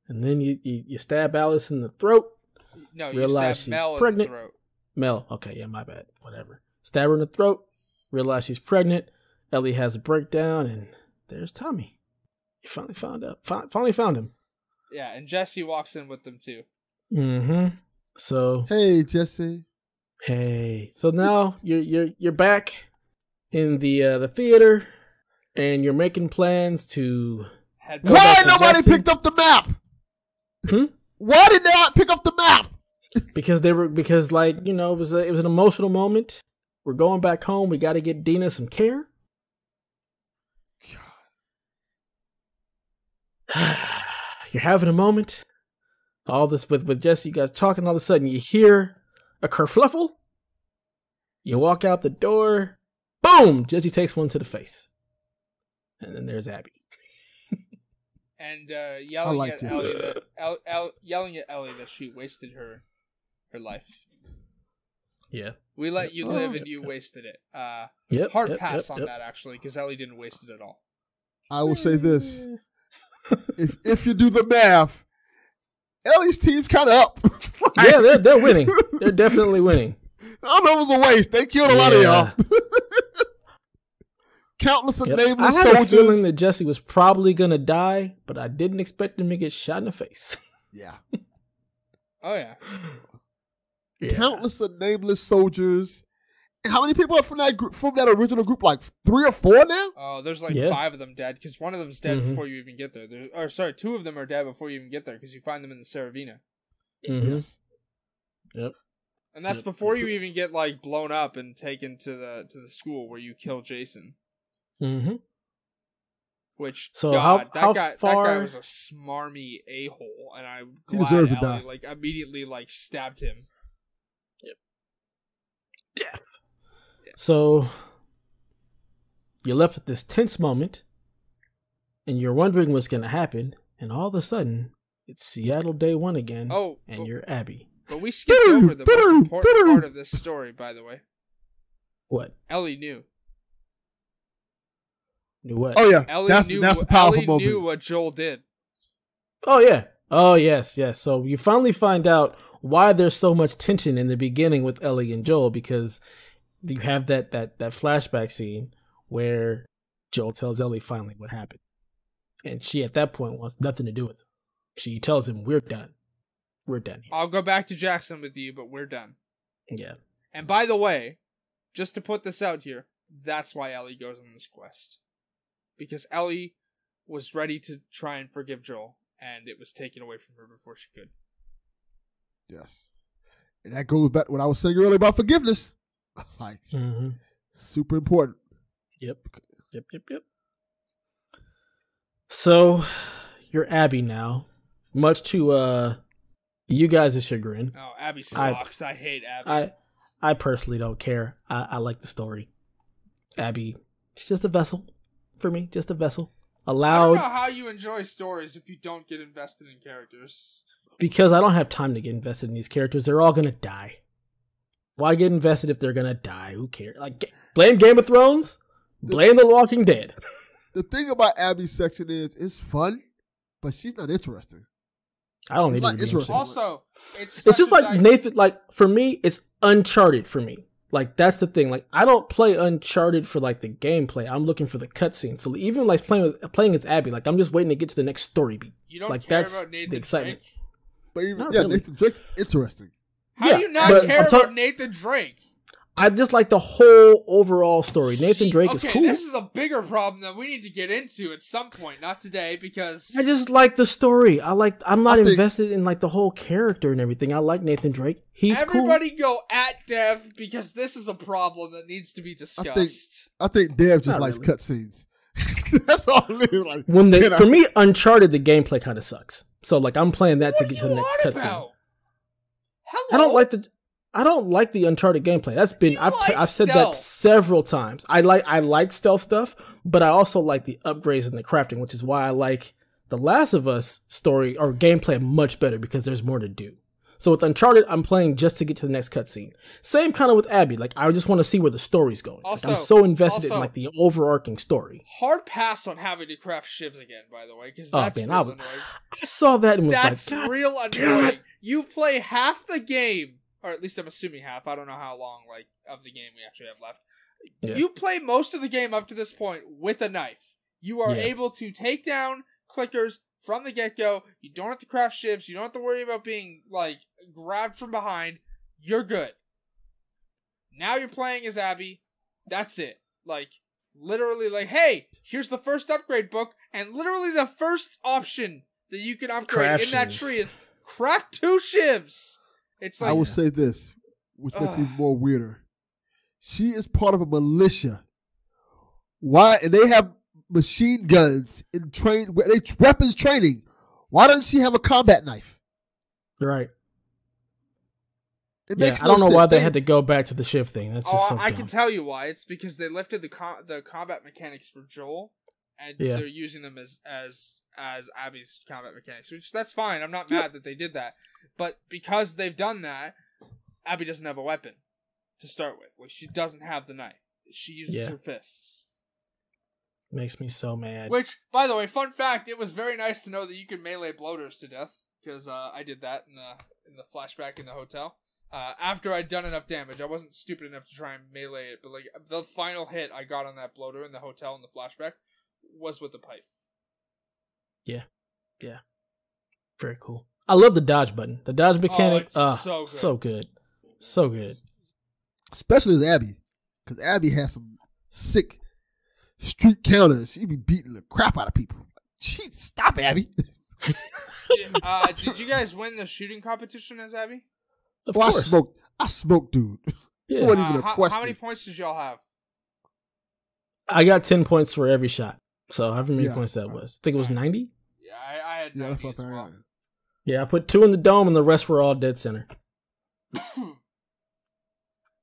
And then you stab Alice in the throat. No, you realize stab Mel pregnant. in the throat. Mel, okay, yeah, my bad. Whatever. Stab her in the throat. Realize she's pregnant. Ellie has a breakdown, and there's Tommy. You finally found him. Yeah, and Jesse walks in with them too. Mm-hmm. So hey, Jesse. Hey. So now you're back in the theater, and you're making plans to. Why nobody picked up the map? Why did they not pick up the map? Because it was an emotional moment. We're going back home. We got to get Dina some care. You're having a moment. All this with Jesse, you guys talking. All of a sudden, you hear a kerfluffle. You walk out the door. Boom! Jesse takes one to the face. And then there's Abby. And yelling at Ellie that she wasted her life. Yeah. We let you live and you wasted it. Hard pass on that, actually, because Ellie didn't waste it at all. I will say this. If you do the math, Ellie's team's kind of up. Yeah, they're winning. They're definitely winning. I don't know if it was a waste. They killed a lot of y'all. Countless of nameless soldiers. I had a feeling that Jesse was probably going to die, but I didn't expect him to get shot in the face. Yeah. Oh, yeah. Countless of nameless soldiers. And how many people are from that original group? Like 3 or 4 now? Oh, there's like 5 of them dead, because one of them's dead before you even get there. 2 of them are dead before you even get there, because you find them in the Saravina. Mm-hmm. Yep. And that's before you even get like blown up and taken to the school where you kill Jason. Mm-hmm. Which that guy was a smarmy a-hole, and I'm glad Ellie like immediately like stabbed him. Yep. Yeah. So you're left with this tense moment, and you're wondering what's going to happen, and all of a sudden it's Seattle Day 1 again. And you're Abby. But we skipped over the most important part of this story, by the way. What? Ellie knew. Knew what? Oh yeah, that's the powerful moment. Ellie knew what Joel did. Oh yeah. Oh yes. So you finally find out why there's so much tension in the beginning with Ellie and Joel, because you have that flashback scene where Joel tells Ellie finally what happened, and she at that point wants nothing to do with him. She tells him, "We're done. We're done here. I'll go back to Jackson with you, but we're done." Yeah. And by the way, just to put this out here, that's why Ellie goes on this quest. Because Ellie was ready to try and forgive Joel, and it was taken away from her before she could. Yes. And that goes back to what I was saying earlier about forgiveness. Like, super important. Yep. So, you're Abby now. Much to you guys' chagrin. Oh, Abby sucks. I hate Abby. I personally don't care. I like the story. Abby, she's just a vessel. For me, just a vessel. Allowed. I don't know how you enjoy stories if you don't get invested in characters. Because I don't have time to get invested in these characters. They're all gonna die. Why get invested if they're gonna die? Who cares? Like, blame Game of Thrones. Blame The Walking Dead. The thing about Abby's section is, it's fun, but she's not interesting. I don't need to be interesting. Also, it's just like Nathan. Like, for me, it's Uncharted for me. Like, that's the thing. Like, I don't play Uncharted for like the gameplay. I'm looking for the cutscene. So even like playing as Abby, like, I'm just waiting to get to the next story beat. You don't like, care that's about Nathan the excitement. Drake? But even, really. Nathan Drake's interesting. How do you not care about Nathan Drake? I just like the whole overall story. Nathan Drake is cool. This is a bigger problem that we need to get into at some point, not today, because I just like the story. I'm not invested in like the whole character and everything. I like Nathan Drake. He's Everybody cool. Go at Dev, because this is a problem that needs to be discussed. I think Dev just likes cutscenes. That's all it is. Like, for me, Uncharted, the gameplay kind of sucks. So like, I'm playing that to get to the next cutscene. Hello? I don't like the Uncharted gameplay. That's been I've said that stealth. several times. I like stealth stuff, but I also like the upgrades and the crafting, which is why I like the Last of Us story or gameplay much better because there's more to do. So with Uncharted, I'm playing just to get to the next cutscene. Same kind of with Abby. Like I just want to see where the story's going. Also, I'm so invested in like the overarching story. Hard pass on having to craft shivs again, by the way, because that's real annoying. I saw that and was that's like, real annoying. You play half the game, or at least I'm assuming half. I don't know how long like of the game we actually have left. Yeah. You play most of the game up to this point with a knife. You are able to take down clickers from the get-go. You don't have to craft shivs. You don't have to worry about being like grabbed from behind. You're good. Now you're playing as Abby. That's it. Like literally like, hey, here's the first upgrade book, and literally the first option that you can upgrade in that tree is craft 2 shivs. It's like I will say this, which makes it even more weirder. She is part of a militia. Why? And they have machine guns and weapons training. Why doesn't she have a combat knife? Right. It makes I don't know why they had to go back to the shift thing. That's just so I dumb. can tell you why. It's because they lifted the combat mechanics for Joel, and they're using them as Abby's combat mechanics, which that's fine. I'm not mad that they did that, but because they've done that, Abby doesn't have a weapon to start with. Like she doesn't have the knife. She uses her fists. Makes me so mad. Which, by the way, fun fact: it was very nice to know that you can melee bloaters to death because I did that in the flashback in the hotel. After I'd done enough damage, I wasn't stupid enough to try and melee it, but like the final hit I got on that bloater in the hotel in the flashback was with the pipe. Yeah. Very cool. I love the dodge button. The dodge mechanic. So good. So good. Especially with Abby, because Abby has some sick street counters. She be beating the crap out of people. Jeez, stop, Abby. Did you guys win the shooting competition as Abby? Of course. I smoked, dude. Yeah. It wasn't even a question. How many points did y'all have? I got 10 points for every shot. So however many points that was. I think it was 90? Yeah, I had 90 as well. Yeah, I put 2 in the dome and the rest were all dead center.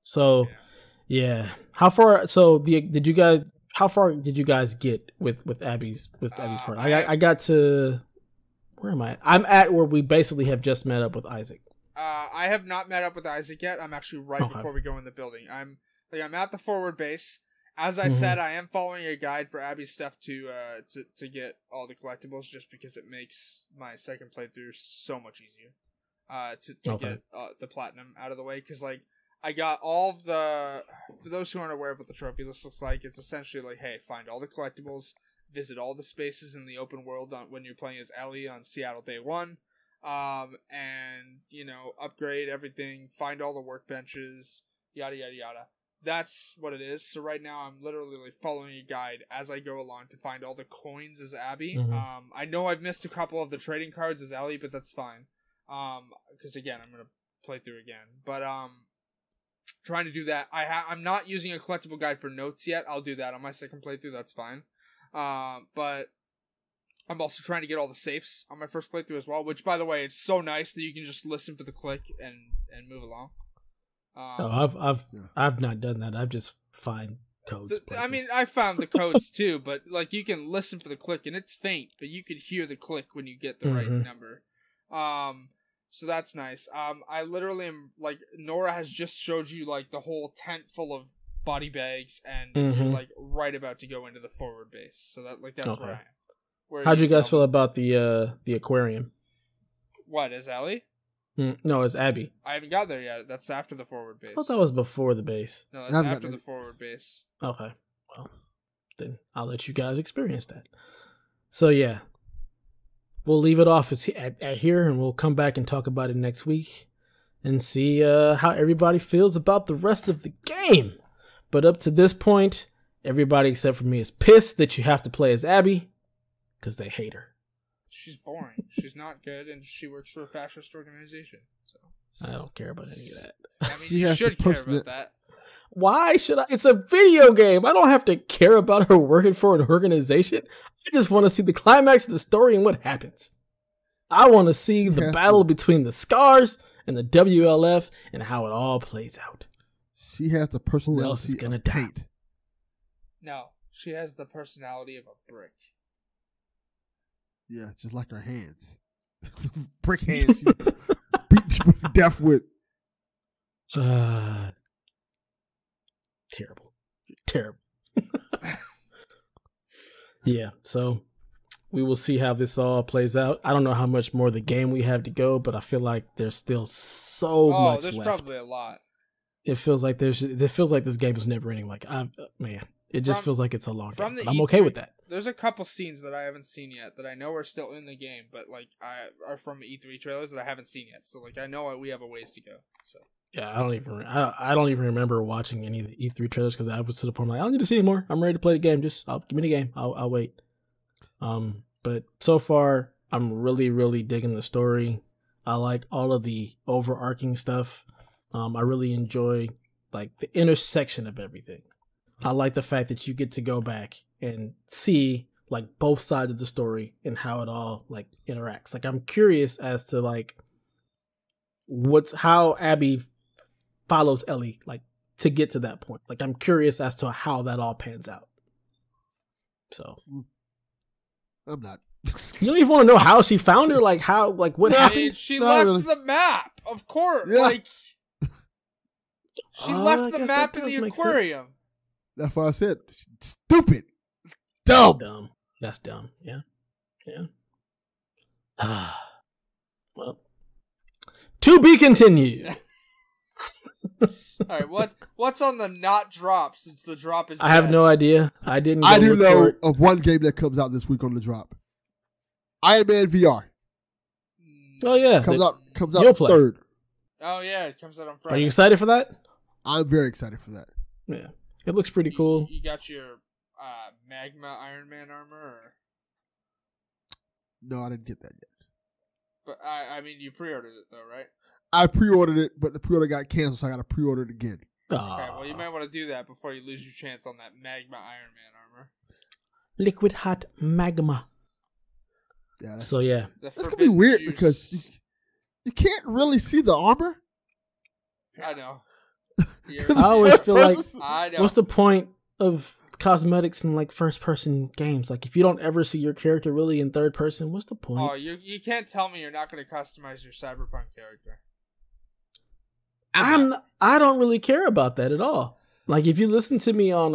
So, yeah. How far did you guys get with Abby's part? I got to, where am I? I'm at where we basically have just met up with Isaac. I have not met up with Isaac yet. I'm actually before we go in the building. I'm at the forward base. As I said, I am following a guide for Abby's stuff to get all the collectibles, just because it makes my second playthrough so much easier. To get the platinum out of the way, because like I got all of the. For those who aren't aware of what the trophy list looks like, it's essentially like, hey, find all the collectibles, visit all the spaces in the open world when you're playing as Ellie on Seattle Day 1. And upgrade everything, find all the workbenches, yada yada yada. That's what it is. So right now I'm literally like following a guide as I go along to find all the coins as Abby. I know I've missed a couple of the trading cards as Ellie, but that's fine. Because again, I'm gonna play through again. But trying to do that. I'm not using a collectible guide for notes yet. I'll do that on my second playthrough. That's fine. But I'm also trying to get all the safes on my first playthrough as well, which, by the way, it's so nice that you can just listen for the click and move along. I've not done that. I've just find codes. I mean, I found the codes too, but like you can listen for the click, and it's faint, but you can hear the click when you get the right number. So that's nice. I literally am like, Nora has just showed you like the whole tent full of body bags, and you're like right about to go into the forward base. So that's where I am. How'd you guys feel about the aquarium? What, is Ellie? No, it's Abby. I haven't got there yet. That's after the forward base. I thought that was before the base. No, that's after the forward base. Okay. Well, then I'll let you guys experience that. So yeah, we'll leave it off at here, and we'll come back and talk about it next week and see how everybody feels about the rest of the game. But up to this point, everybody except for me is pissed that you have to play as Abby. Because they hate her. She's boring. She's not good, and she works for a fascist organization. So I don't care about any of that. I mean, you should care about that. Why should I? It's a video game. I don't have to care about her working for an organization. I just want to see the climax of the story and what happens. I want to see the battle between the Scars and the WLF and how it all plays out. She has the personality Who else is gonna die? paint. No, she has the personality of a brick. Yeah, just like her hands. Brick hands. She beat people to death with. Terrible. Yeah, so we will see how this all plays out. I don't know how much more of the game we have to go, but I feel like there's still so much there's left. Probably a lot. It feels like this game is never ending. Like, it just feels like it's a long game. I'm okay with that. There's a couple scenes that I haven't seen yet that I know are still in the game, but like are from E3 trailers that I haven't seen yet. So like I know we have a ways to go. So yeah, I don't even remember watching any of the E3 trailers because I was to the point like I don't need to see anymore. I'm ready to play the game. Just give me the game. I'll wait. But so far I'm really, really digging the story. I like all of the overarching stuff. I really enjoy like the intersection of everything. I like the fact that you get to go back and see like both sides of the story and how it all like interacts. Like I'm curious as to like how Abby follows Ellie like to get to that point. Like I'm curious as to how that all pans out. So I'm not. You don't even want to know how she found her, like how, like what happened. She left the map, of course. Yeah. Like she left the map in the aquarium. That's what I said. Stupid. Dumb. That's dumb. Yeah. Well, to be continued. All right, what's on the not drop since the drop is? I have no idea. I didn't. I do know of one game that comes out this week on the drop. Iron Man VR. Oh yeah, comes out you'll play. 3rd. Oh yeah, it comes out on Friday. Are you excited for that? I'm very excited for that. Yeah, it looks pretty cool. You got your magma Iron Man armor? Or? No, I didn't get that yet. But I mean, you pre-ordered it though, right? I pre-ordered it, but the pre-order got canceled, so I got to pre-order it again. Okay, well, you might want to do that before you lose your chance on that magma Iron Man armor. Liquid hot magma. Yeah. So yeah, that's gonna be weird because you can't really see the armor. I know. I always feel like, I know. what's the point of cosmetics in like first-person games? Like, if you don't ever see your character really in third person, what's the point? Oh, you can't tell me you're not going to customize your Cyberpunk character. I don't really care about that at all. Like, if you listen to me on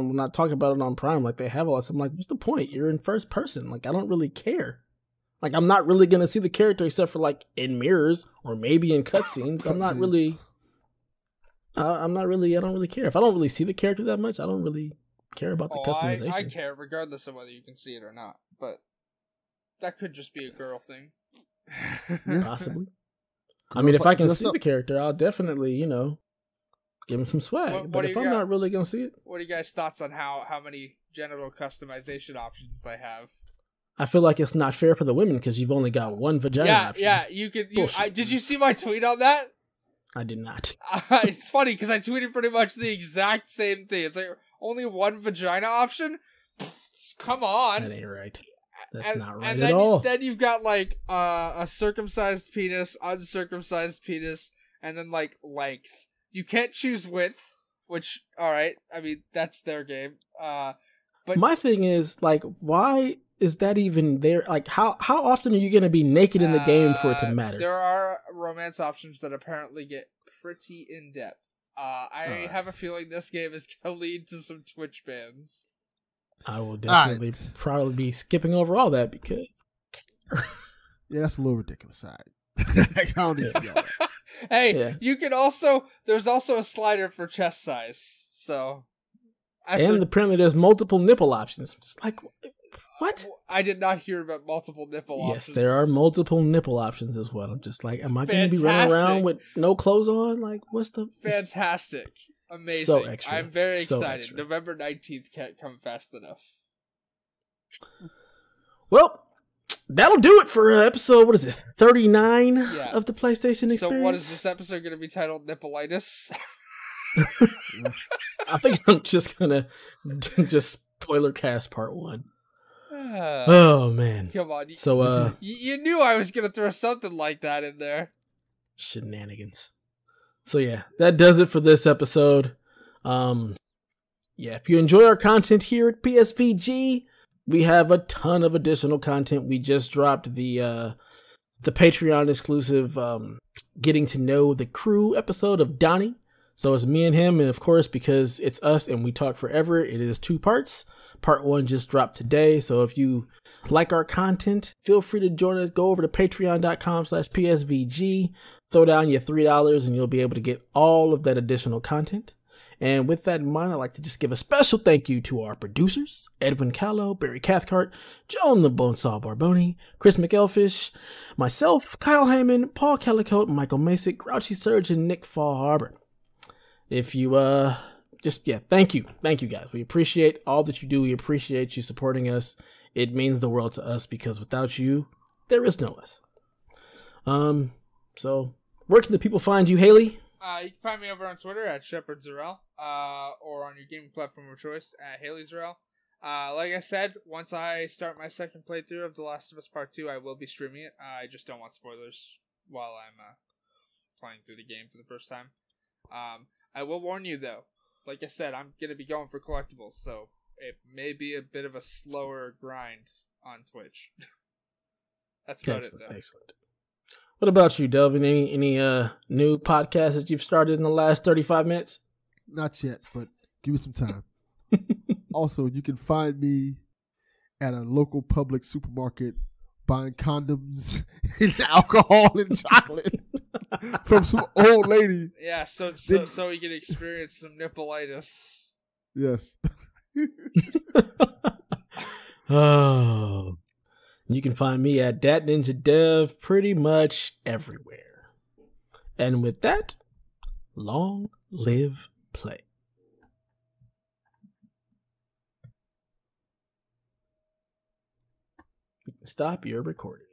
when I talk about it on Prime, like they have all this, I'm like, what's the point? You're in first person. Like, I don't really care. Like, I'm not really gonna see the character except for like in mirrors or maybe in cutscenes. I don't really care. If I don't really see the character that much, I don't really care about the customization. I care regardless of whether you can see it or not. But that could just be a girl thing. Possibly. I mean, if I can see the character, I'll definitely, give him some swag. But if I'm not really going to see it. What are you guys' thoughts on how many genital customization options they have? I feel like it's not fair for the women because you've only got one vagina option. Yeah, you could. Did you see my tweet on that? I did not. It's funny because I tweeted pretty much the exact same thing. It's like only one vagina option? Come on. That ain't right. That's not right at all. Then you've got like a circumcised penis, uncircumcised penis, and then like length. You can't choose width, which, alright, I mean, that's their game. But my thing is, like, why is that even there? Like, how often are you going to be naked in the game for it to matter? There are romance options that apparently get pretty in-depth. I have a feeling this game is going to lead to some Twitch bans. I will definitely probably be skipping over all that because... Yeah, that's a little ridiculous. I don't need to see all that. Hey, you can also... There's also a slider for chest size, so... And apparently there's multiple nipple options. Just like, what? I did not hear about multiple nipple options. Yes, there are multiple nipple options as well. I'm just like, am I going to be running around with no clothes on? Like, what's the... Fantastic. Amazing. So extra. I'm very excited. Extra. November 19th can't come fast enough. Well, that'll do it for episode, 39 of the PlayStation Experience. So what is this episode going to be titled? Nippleitis? I think I'm just going to just spoiler cast part 1. Oh, man. Come on. So, you knew I was going to throw something like that in there. Shenanigans. So yeah, that does it for this episode. Yeah, if you enjoy our content here at PSVG, we have a ton of additional content. We just dropped the Patreon exclusive getting to know the crew episode of Donnie. So it's me and him, and of course, because it's us and we talk forever, it is 2 parts. Part 1 just dropped today. So if you like our content, feel free to join us. Go over to patreon.com/PSVG, throw down your $3 and you'll be able to get all of that additional content. And with that in mind, I'd like to just give a special thank you to our producers, Edwin Callow, Barry Cathcart, Joan the Bonesaw Barboni, Chris McElfish, myself, Kyle Heyman, Paul Kellicote, Michael Masick, Grouchy Surge, and Nick Fall Harbor. If you, thank you. Thank you guys. We appreciate all that you do. We appreciate you supporting us. It means the world to us because without you, there is no us. So where can the people find you, Haley? You can find me over on Twitter at Shepard Zarel, or on your gaming platform of choice at Haley Zarel. Like I said, once I start my second playthrough of The Last of Us Part II, I will be streaming it. I just don't want spoilers while I'm playing through the game for the first time. I will warn you, though. Like I said, I'm going to be going for collectibles, so it may be a bit of a slower grind on Twitch. That's about it, though. Excellent. What about you, Delvin? Any new podcasts that you've started in the last 35 minutes? Not yet, but give me some time. Also, you can find me at a local public supermarket buying condoms and alcohol and chocolate from some old lady. Yeah, so you can experience some nippleitis. Yes. Oh. You can find me at Dat Ninja Dev pretty much everywhere. And with that, long live play. You can stop your recording.